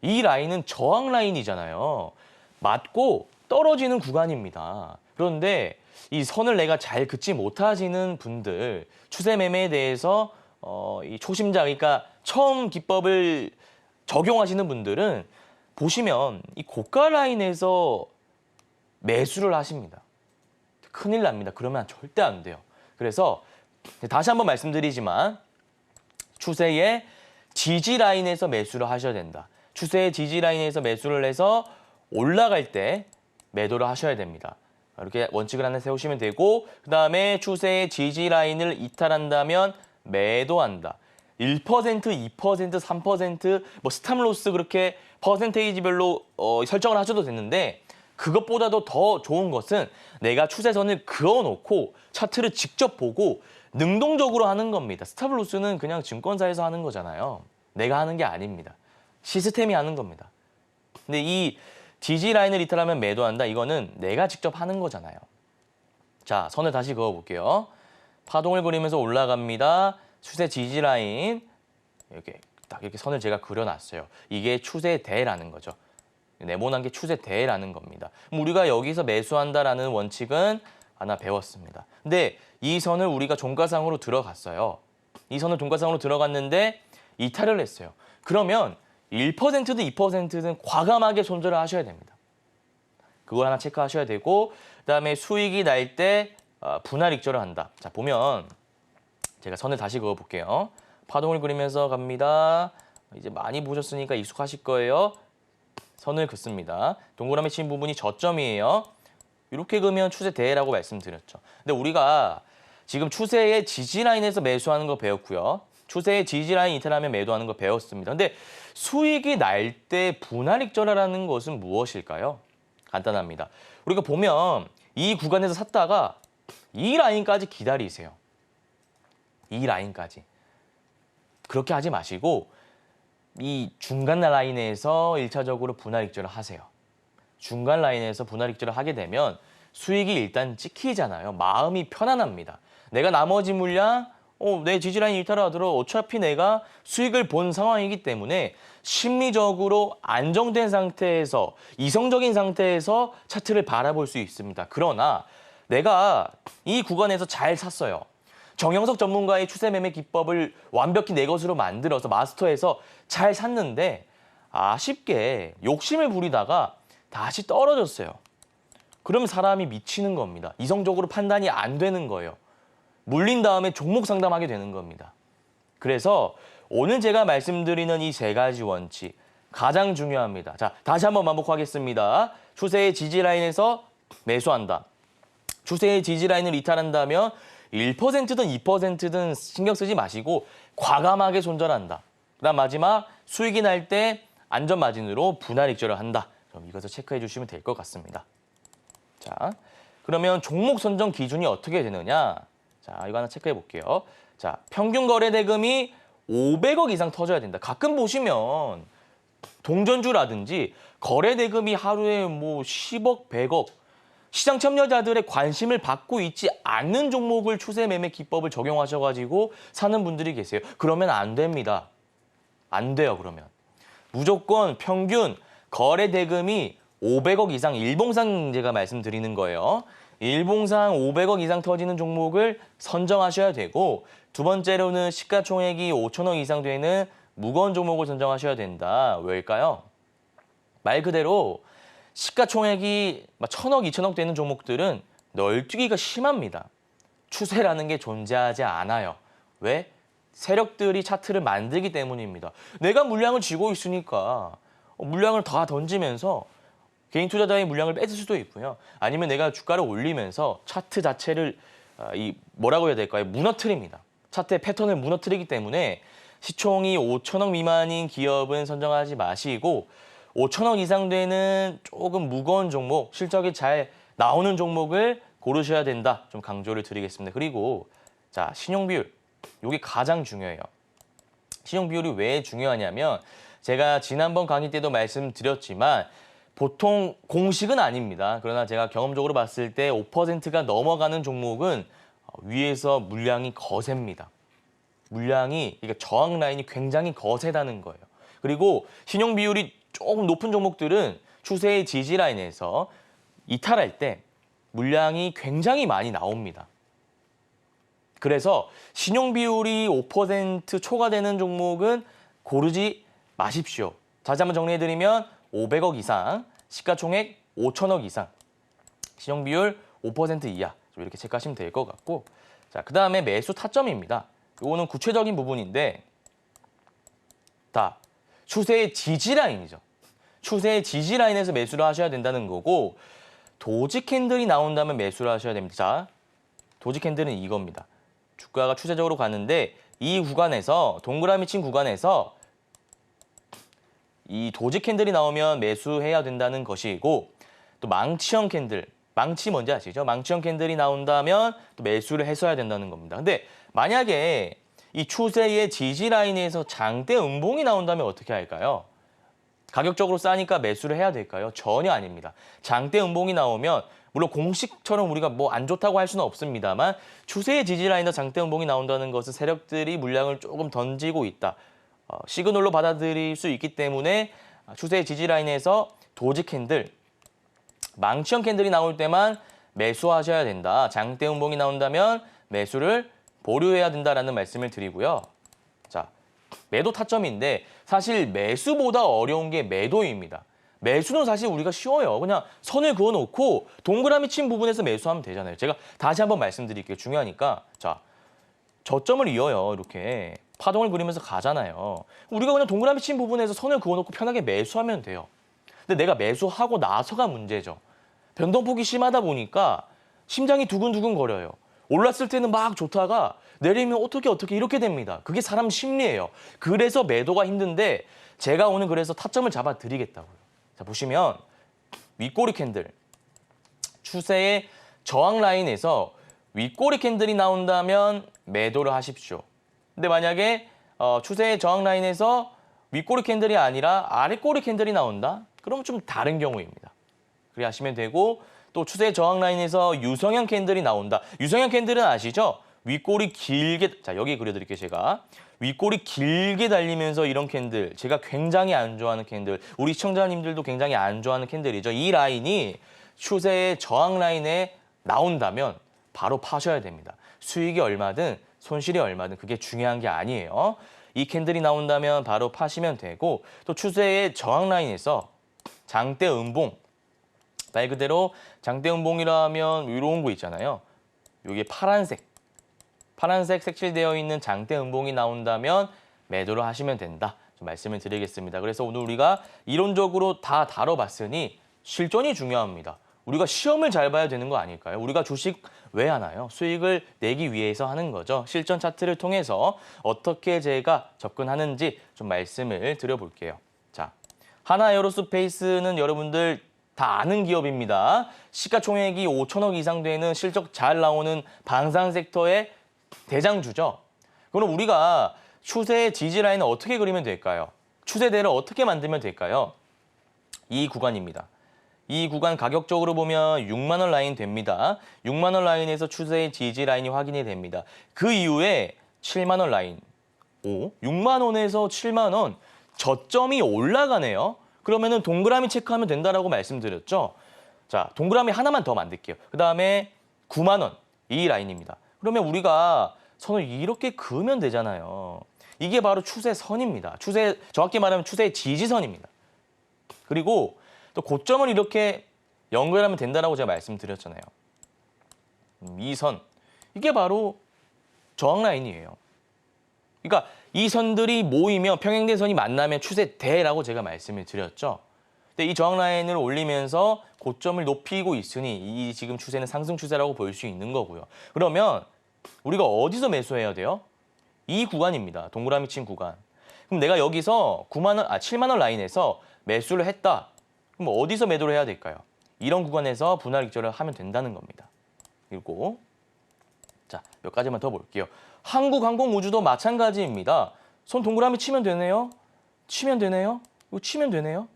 Speaker 3: 이 라인은 저항 라인이잖아요. 맞고 떨어지는 구간입니다. 그런데 이 선을 내가 잘 긋지 못하시는 분들, 추세 매매에 대해서 이 초심자, 그러니까 처음 기법을 적용하시는 분들은 보시면 이 고가 라인에서 매수를 하십니다. 큰일 납니다. 그러면 절대 안 돼요. 그래서 다시 한번 말씀드리지만 추세의 지지 라인에서 매수를 하셔야 된다. 추세의 지지 라인에서 매수를 해서 올라갈 때 매도를 하셔야 됩니다. 이렇게 원칙을 하나 세우시면 되고 그다음에 추세의 지지 라인을 이탈한다면 매도한다. 1%, 2%, 3% 뭐 스탑로스 그렇게 퍼센테이지별로 설정을 하셔도 되는데 그것보다도 더 좋은 것은 내가 추세선을 그어놓고 차트를 직접 보고 능동적으로 하는 겁니다. 스탑로스는 그냥 증권사에서 하는 거잖아요. 내가 하는 게 아닙니다. 시스템이 하는 겁니다. 근데 이 지지 라인을 이탈하면 매도한다. 이거는 내가 직접 하는 거잖아요. 자, 선을 다시 그어볼게요. 파동을 그리면서 올라갑니다. 추세 지지 라인 이렇게 딱 이렇게 선을 제가 그려놨어요. 이게 추세대라는 거죠. 네모난 게 추세대라는 겁니다. 그럼 우리가 여기서 매수한다라는 원칙은 하나 배웠습니다. 근데 이 선을 우리가 종가상으로 들어갔어요. 이 선을 종가상으로 들어갔는데 이탈을 했어요. 그러면 1%든 2%든 과감하게 손절을 하셔야 됩니다. 그걸 하나 체크하셔야 되고, 그다음에 수익이 날 때 분할 익절을 한다. 자, 보면 제가 선을 다시 그어볼게요. 파동을 그리면서 갑니다. 이제 많이 보셨으니까 익숙하실 거예요. 선을 긋습니다. 동그라미 친 부분이 저점이에요. 이렇게 그으면 추세대라고 말씀드렸죠. 근데 우리가 지금 추세의 지지라인에서 매수하는 거 배웠고요. 추세의 지지라인 이탈하면 매도하는 거 배웠습니다. 근데 수익이 날 때 분할 익절하라는 것은 무엇일까요? 간단합니다. 우리가 보면 이 구간에서 샀다가 이 라인까지 기다리세요. 이 라인까지. 그렇게 하지 마시고 이 중간 라인에서 1차적으로 분할 익절을 하세요. 중간 라인에서 분할 익절을 하게 되면 수익이 일단 찍히잖아요. 마음이 편안합니다. 내가 나머지 물량 내 지지라인 일탈하더라도 어차피 내가 수익을 본 상황이기 때문에 심리적으로 안정된 상태에서 이성적인 상태에서 차트를 바라볼 수 있습니다. 그러나 내가 이 구간에서 잘 샀어요. 정영석 전문가의 추세 매매 기법을 완벽히 내 것으로 만들어서 마스터해서 잘 샀는데 아쉽게 욕심을 부리다가 다시 떨어졌어요. 그럼 사람이 미치는 겁니다. 이성적으로 판단이 안 되는 거예요. 물린 다음에 종목 상담하게 되는 겁니다. 그래서 오늘 제가 말씀드리는 이 세 가지 원칙 가장 중요합니다. 자, 다시 한번 반복하겠습니다. 추세의 지지라인에서 매수한다. 추세의 지지라인을 이탈한다면 1%든 2%든 신경 쓰지 마시고 과감하게 손절한다. 그다음 마지막 수익이 날 때 안전마진으로 분할 익절을 한다. 그럼 이것을 체크해 주시면 될 것 같습니다. 자, 그러면 종목 선정 기준이 어떻게 되느냐? 자, 이거 하나 체크해 볼게요. 자, 평균 거래 대금이 500억 이상 터져야 된다. 가끔 보시면 동전주라든지 거래 대금이 하루에 뭐 10억, 100억 시장 참여자들의 관심을 받고 있지 않는 종목을 추세 매매 기법을 적용하셔가지고 사는 분들이 계세요. 그러면 안 됩니다. 안 돼요, 그러면. 무조건 평균 거래 대금이 500억 이상, 일봉상 제가 말씀드리는 거예요. 일봉상 500억 이상 터지는 종목을 선정하셔야 되고, 두 번째로는 시가총액이 5천억 이상 되는 무거운 종목을 선정하셔야 된다. 왜일까요? 말 그대로 시가총액이 1,000억, 2천억 되는 종목들은 널뛰기가 심합니다. 추세라는 게 존재하지 않아요. 왜? 세력들이 차트를 만들기 때문입니다. 내가 물량을 쥐고 있으니까 물량을 다 던지면서 개인 투자자의 물량을 뺏을 수도 있고요. 아니면 내가 주가를 올리면서 차트 자체를 뭐라고 해야 될까요? 무너뜨립니다. 차트의 패턴을 무너뜨리기 때문에 시총이 5천억 미만인 기업은 선정하지 마시고 5천억 이상 되는 조금 무거운 종목, 실적이 잘 나오는 종목을 고르셔야 된다. 좀 강조를 드리겠습니다. 그리고 자, 신용 비율. 이게 가장 중요해요. 신용 비율이 왜 중요하냐면 제가 지난번 강의 때도 말씀드렸지만 보통 공식은 아닙니다. 그러나 제가 경험적으로 봤을 때 5%가 넘어가는 종목은 위에서 물량이 거셉니다. 물량이, 그러니까 저항 라인이 굉장히 거세다는 거예요. 그리고 신용 비율이 조금 높은 종목들은 추세의 지지 라인에서 이탈할 때 물량이 굉장히 많이 나옵니다. 그래서 신용 비율이 5% 초과되는 종목은 고르지 마십시오. 다시 한번 정리해드리면 500억 이상, 시가총액 5천억 이상, 신용 비율 5% 이하 좀 이렇게 체크하시면 될 것 같고, 자, 그 다음에 매수 타점입니다. 이거는 구체적인 부분인데 다 추세의 지지 라인이죠. 추세의 지지 라인에서 매수를 하셔야 된다는 거고, 도지 캔들이 나온다면 매수를 하셔야 됩니다. 자, 도지 캔들은 이겁니다. 주가가 추세적으로 가는데 이 구간에서 동그라미 친 구간에서 이 도지 캔들이 나오면 매수해야 된다는 것이고, 또 망치형 캔들, 망치 뭔지 아시죠? 망치형 캔들이 나온다면 또 매수를 해서야 된다는 겁니다. 근데 만약에 이 추세의 지지 라인에서 장대 음봉이 나온다면 어떻게 할까요? 가격적으로 싸니까 매수를 해야 될까요? 전혀 아닙니다. 장대 음봉이 나오면 물론 공식처럼 우리가 뭐 안 좋다고 할 수는 없습니다만 추세의 지지 라인에서 장대 음봉이 나온다는 것은 세력들이 물량을 조금 던지고 있다. 시그널로 받아들일 수 있기 때문에 추세의 지지 라인에서 도지 캔들, 망치형 캔들이 나올 때만 매수하셔야 된다. 장대 음봉이 나온다면 매수를 보류해야 된다라는 말씀을 드리고요. 자, 매도 타점인데 사실 매수보다 어려운 게 매도입니다. 매수는 사실 우리가 쉬워요. 그냥 선을 그어놓고 동그라미 친 부분에서 매수하면 되잖아요. 제가 다시 한번 말씀드릴게요. 중요하니까. 자, 저점을 이어요. 이렇게 파동을 그리면서 가잖아요. 우리가 그냥 동그라미 친 부분에서 선을 그어놓고 편하게 매수하면 돼요. 근데 내가 매수하고 나서가 문제죠. 변동폭이 심하다 보니까 심장이 두근두근 거려요. 올랐을 때는 막 좋다가 내리면 어떻게 이렇게 됩니다. 그게 사람 심리예요. 그래서 매도가 힘든데 제가 오늘 그래서 타점을 잡아 드리겠다고요. 자, 보시면 윗꼬리 캔들, 추세의 저항 라인에서 윗꼬리 캔들이 나온다면 매도를 하십시오. 근데 만약에 추세의 저항 라인에서 윗꼬리 캔들이 아니라 아랫꼬리 캔들이 나온다? 그러면 좀 다른 경우입니다. 그래 하시면 되고, 또 추세 저항 라인에서 유성형 캔들이 나온다. 유성형 캔들은 아시죠? 윗꼬리 길게, 자 여기 그려드릴게요. 제가 윗꼬리 길게 달리면서 이런 캔들, 제가 굉장히 안 좋아하는 캔들, 우리 시청자님들도 굉장히 안 좋아하는 캔들이죠. 이 라인이 추세의 저항 라인에 나온다면 바로 파셔야 됩니다. 수익이 얼마든 손실이 얼마든 그게 중요한 게 아니에요. 이 캔들이 나온다면 바로 파시면 되고, 또 추세의 저항 라인에서 장대 음봉, 말 그대로 장대 음봉이라면 이런 거 있잖아요. 이게 파란색 색칠되어 있는 장대 음봉이 나온다면 매도를 하시면 된다. 좀 말씀을 드리겠습니다. 그래서 오늘 우리가 이론적으로 다 다뤄봤으니 실전이 중요합니다. 우리가 시험을 잘 봐야 되는 거 아닐까요? 우리가 주식 왜 하나요? 수익을 내기 위해서 하는 거죠. 실전 차트를 통해서 어떻게 제가 접근하는지 좀 말씀을 드려볼게요. 자, 하나에어로스페이스는 여러분들 다 아는 기업입니다. 시가총액이 5천억 이상 되는 실적 잘 나오는 방산 섹터의 대장주죠. 그럼 우리가 추세의 지지라인을 어떻게 그리면 될까요? 추세대를 어떻게 만들면 될까요? 이 구간입니다. 이 구간 가격적으로 보면 6만 원 라인 됩니다. 6만 원 라인에서 추세의 지지 라인이 확인이 됩니다. 그 이후에 7만 원 라인. 6만 원에서 7만 원 저점이 올라가네요. 그러면은 동그라미 체크하면 된다라고 말씀드렸죠. 자, 동그라미 하나만 더 만들게요. 그다음에 9만 원. 이 라인입니다. 그러면 우리가 선을 이렇게 그으면 되잖아요. 이게 바로 추세선입니다. 정확히 말하면 추세의 지지선입니다. 그리고 또 고점을 이렇게 연결하면 된다라고 제가 말씀드렸잖아요. 이 선, 이게 바로 저항 라인이에요. 그러니까 이 선들이 모이면 평행대선이 만나면 추세대라고 제가 말씀을 드렸죠. 근데 이 저항 라인을 올리면서 고점을 높이고 있으니 이 지금 추세는 상승 추세라고 볼 수 있는 거고요. 그러면 우리가 어디서 매수해야 돼요? 이 구간입니다. 동그라미 친 구간. 그럼 내가 여기서 7만 원 라인에서 매수를 했다. 그럼 어디서 매도를 해야 될까요? 이런 구간에서 분할 익절을 하면 된다는 겁니다. 그리고 자, 몇 가지만 더 볼게요. 한국항공우주도 마찬가지입니다. 손 동그라미 치면 되네요. 치면 되네요. 이거 치면 되네요.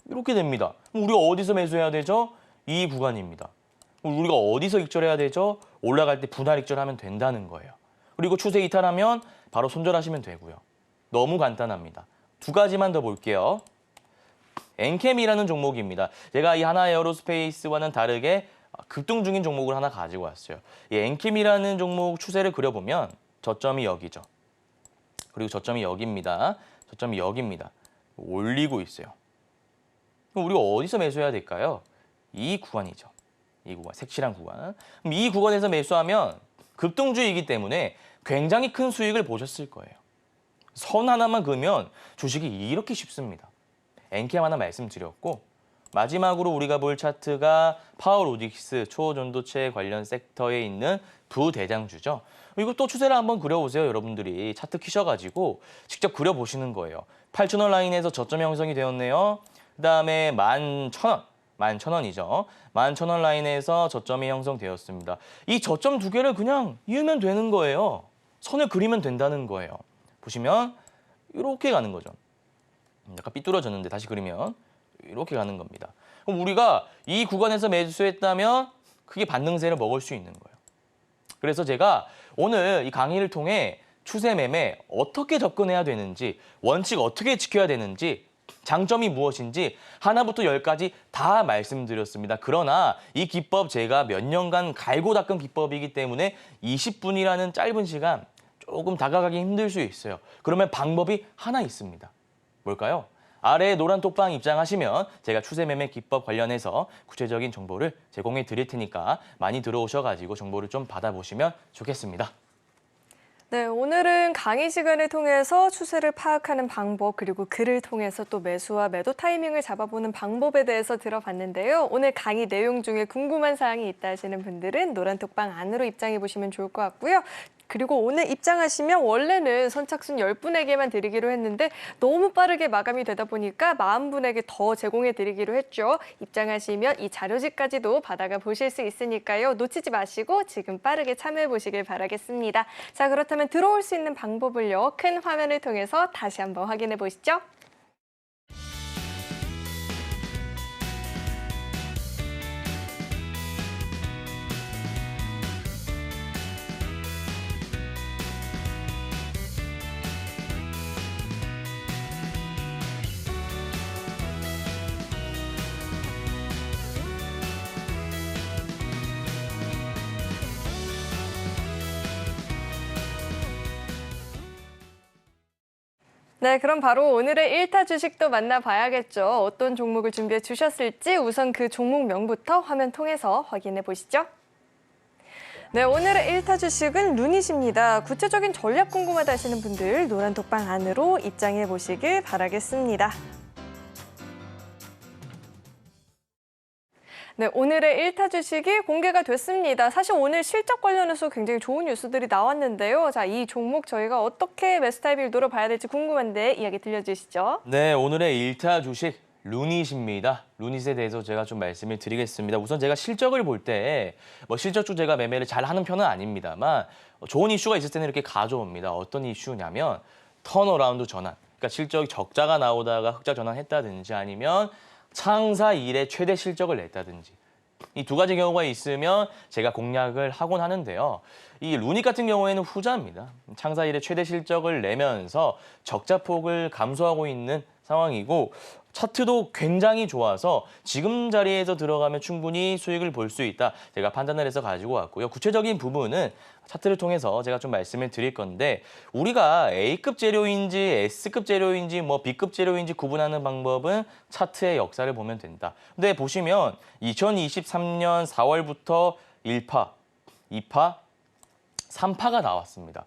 Speaker 3: 이렇게 됩니다. 그럼 우리가 어디서 매수해야 되죠? 이 구간입니다. 그럼 우리가 어디서 익절해야 되죠? 올라갈 때 분할 익절하면 된다는 거예요. 그리고 추세 이탈하면 바로 손절하시면 되고요. 너무 간단합니다. 두 가지만 더 볼게요. 엔캠이라는 종목입니다. 제가 이 하나에어로스페이스와는 다르게 급등 중인 종목을 하나 가지고 왔어요. 이 엔캠이라는 종목 추세를 그려보면 저점이 여기죠. 그리고 저점이 여기입니다. 저점이 여기입니다. 올리고 있어요. 그럼 우리가 어디서 매수해야 될까요? 이 구간이죠. 이 구간, 색칠한 구간. 그럼 이 구간에서 매수하면 급등주이기 때문에 굉장히 큰 수익을 보셨을 거예요. 선 하나만 그으면 주식이 이렇게 쉽습니다. 엔캠 하나 말씀드렸고, 마지막으로 우리가 볼 차트가 파워로직스 초전도체 관련 섹터에 있는 부대장주죠. 이거 또 추세를 한번 그려보세요. 여러분들이 차트 키셔가지고 직접 그려보시는 거예요. 8,000원 라인에서 저점 형성이 되었네요. 그다음에 11,000원. 11,000원이죠. 11,000원 라인에서 저점이 형성되었습니다. 이 저점 두 개를 그냥 이으면 되는 거예요. 선을 그리면 된다는 거예요. 보시면 이렇게 가는 거죠. 약간 삐뚤어졌는데 다시 그리면 이렇게 가는 겁니다. 그럼 우리가 이 구간에서 매수했다면 그게 반등세를 먹을 수 있는 거예요. 그래서 제가 오늘 이 강의를 통해 추세 매매 어떻게 접근해야 되는지, 원칙 어떻게 지켜야 되는지 장점이 무엇인지 하나부터 열까지 다 말씀드렸습니다. 그러나 이 기법 제가 몇 년간 갈고 닦은 기법이기 때문에 20분이라는 짧은 시간 조금 다가가기 힘들 수 있어요. 그러면 방법이 하나 있습니다. 뭘까요? 아래에 노란 톡방 입장하시면 제가 추세 매매 기법 관련해서 구체적인 정보를 제공해 드릴 테니까 많이 들어오셔가지고 정보를 좀 받아보시면 좋겠습니다.
Speaker 2: 네, 오늘은 강의 시간을 통해서 추세를 파악하는 방법, 그리고 글을 통해서 또 매수와 매도 타이밍을 잡아보는 방법에 대해서 들어봤는데요. 오늘 강의 내용 중에 궁금한 사항이 있다 하시는 분들은 노란톡방 안으로 입장해 보시면 좋을 것 같고요. 그리고 오늘 입장하시면 원래는 선착순 10분에게만 드리기로 했는데 너무 빠르게 마감이 되다 보니까 40분에게 더 제공해 드리기로 했죠. 입장하시면 이 자료집까지도 받아가 보실 수 있으니까요. 놓치지 마시고 지금 빠르게 참여해 보시길 바라겠습니다. 자, 그렇다면 들어올 수 있는 방법을요. 큰 화면을 통해서 다시 한번 확인해 보시죠. 네, 그럼 바로 오늘의 1타 주식도 만나봐야겠죠. 어떤 종목을 준비해 주셨을지 우선 그 종목명부터 화면 통해서 확인해 보시죠. 네, 오늘의 1타 주식은 루닛입니다. 구체적인 전략 궁금하다 하시는 분들 노란 톡방 안으로 입장해 보시길 바라겠습니다. 네, 오늘의 1타 주식이 공개가 됐습니다. 사실 오늘 실적 관련해서 굉장히 좋은 뉴스들이 나왔는데요. 자, 이 종목 저희가 어떻게 매수 타이밍을 노려봐야 될지 궁금한데 이야기 들려주시죠.
Speaker 3: 네, 오늘의 1타 주식 루닛입니다. 루닛에 대해서 제가 좀 말씀을 드리겠습니다. 우선 제가 실적을 볼 때 실적주 제가 매매를 잘 하는 편은 아닙니다만 좋은 이슈가 있을 때는 이렇게 가져옵니다. 어떤 이슈냐면 턴어라운드 전환. 그러니까 실적이 적자가 나오다가 흑자 전환했다든지 아니면 창사 이래 최대 실적을 냈다든지 이 두 가지 경우가 있으면 제가 공략을 하곤 하는데요. 이 루닛 같은 경우에는 후자입니다. 창사 이래 최대 실적을 내면서 적자폭을 감소하고 있는 상황이고 차트도 굉장히 좋아서 지금 자리에서 들어가면 충분히 수익을 볼 수 있다. 제가 판단을 해서 가지고 왔고요. 구체적인 부분은 차트를 통해서 제가 좀 말씀을 드릴 건데 우리가 A급 재료인지 S급 재료인지 B급 재료인지 구분하는 방법은 차트의 역사를 보면 된다. 근데 보시면 2023년 4월부터 1파, 2파, 3파가 나왔습니다.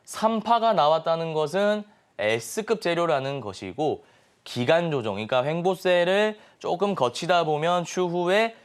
Speaker 3: 3파가 나왔다는 것은 S급 재료라는 것이고 기간 조정, 그러니까 횡보세를 조금 거치다 보면 추후에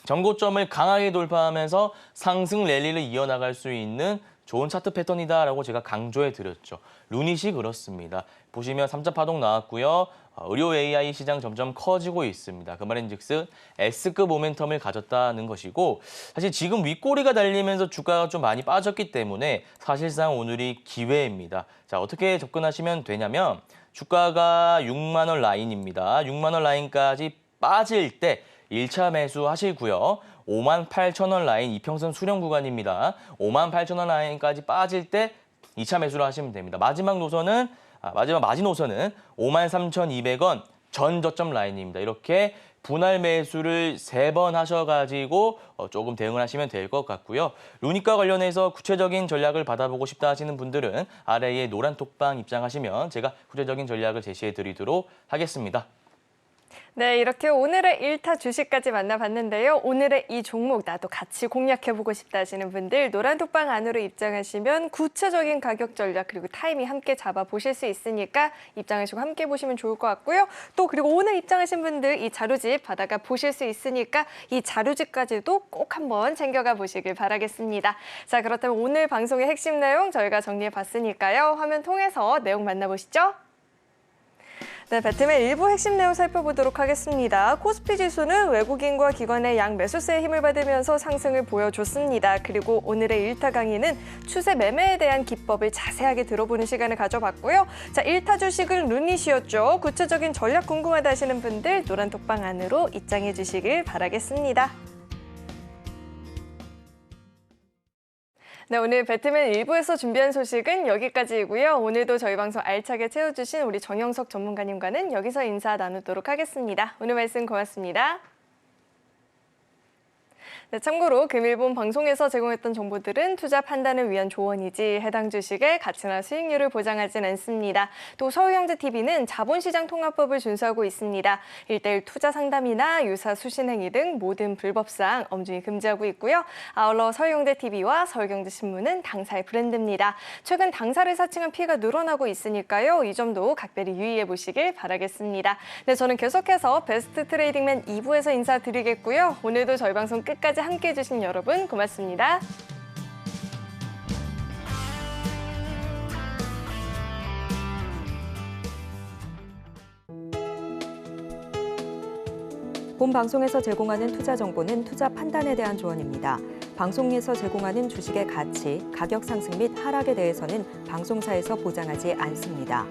Speaker 3: 전고점을 강하게 돌파하면서 상승 랠리를 이어나갈 수 있는 좋은 차트 패턴이다라고 제가 강조해 드렸죠. 루닛이 그렇습니다. 보시면 3자 파동 나왔고요. 의료 AI 시장 점점 커지고 있습니다. 그 말인즉슨 S급 모멘텀을 가졌다는 것이고 사실 지금 윗꼬리가 달리면서 주가가 좀 많이 빠졌기 때문에 사실상 오늘이 기회입니다. 자, 어떻게 접근하시면 되냐면 주가가 6만 원 라인입니다. 6만 원 라인까지 빠질 때 1차 매수 하시고요. 5만 8천 원 라인 이평선 수렴 구간입니다. 5만 8천 원 라인까지 빠질 때 2차 매수를 하시면 됩니다. 마지막 마지노선은 5만 3,200원 전 저점 라인입니다. 이렇게 분할 매수를 3번 하셔가지고 조금 대응을 하시면 될 것 같고요. 루닛과 관련해서 구체적인 전략을 받아보고 싶다 하시는 분들은 아래에 노란 톡방 입장하시면 제가 구체적인 전략을 제시해 드리도록 하겠습니다.
Speaker 2: 네, 이렇게 오늘의 1타 주식까지 만나봤는데요. 오늘의 이 종목 나도 같이 공략해보고 싶다 하시는 분들 노란 톡방 안으로 입장하시면 구체적인 가격 전략 그리고 타이밍 함께 잡아보실 수 있으니까 입장하시고 함께 보시면 좋을 것 같고요. 또 그리고 오늘 입장하신 분들 이 자료집 받아가 보실 수 있으니까 이 자료집까지도 꼭 한번 챙겨가 보시길 바라겠습니다. 자, 그렇다면 오늘 방송의 핵심 내용 저희가 정리해봤으니까요. 화면 통해서 내용 만나보시죠. 네, 배트맨 일부 핵심 내용 살펴보도록 하겠습니다. 코스피 지수는 외국인과 기관의 양 매수세의 힘을 받으면서 상승을 보여줬습니다. 그리고 오늘의 1타 강의는 추세 매매에 대한 기법을 자세하게 들어보는 시간을 가져봤고요. 자, 1타 주식은 루닛이었죠. 구체적인 전략 궁금하다 하시는 분들 노란 톡방 안으로 입장해 주시길 바라겠습니다. 네, 오늘 배트맨 1부에서 준비한 소식은 여기까지이고요. 오늘도 저희 방송 알차게 채워주신 우리 정영석 전문가님과는 여기서 인사 나누도록 하겠습니다. 오늘 말씀 고맙습니다. 네, 참고로 금일본 방송에서 제공했던 정보들은 투자 판단을 위한 조언이지 해당 주식의 가치나 수익률을 보장하진 않습니다. 또 서울경제TV는 자본시장 통합법을 준수하고 있습니다. 1:1 투자 상담이나 유사 수신행위 등 모든 불법사항 엄중히 금지하고 있고요. 아울러 서울경제TV와 서울경제신문은 당사의 브랜드입니다. 최근 당사를 사칭한 피해가 늘어나고 있으니까요. 이 점도 각별히 유의해 보시길 바라겠습니다. 네, 저는 계속해서 베스트 트레이딩맨 2부에서 인사드리겠고요. 오늘도 저희 방송 끝까지 함께해 주신 여러분 고맙습니다.
Speaker 1: 본 방송에서 제공하는 투자 정보는 투자 판단에 대한 조언입니다. 방송에서 제공하는 주식의 가치, 가격 상승 및 하락에 대해서는 방송사에서 보장하지 않습니다.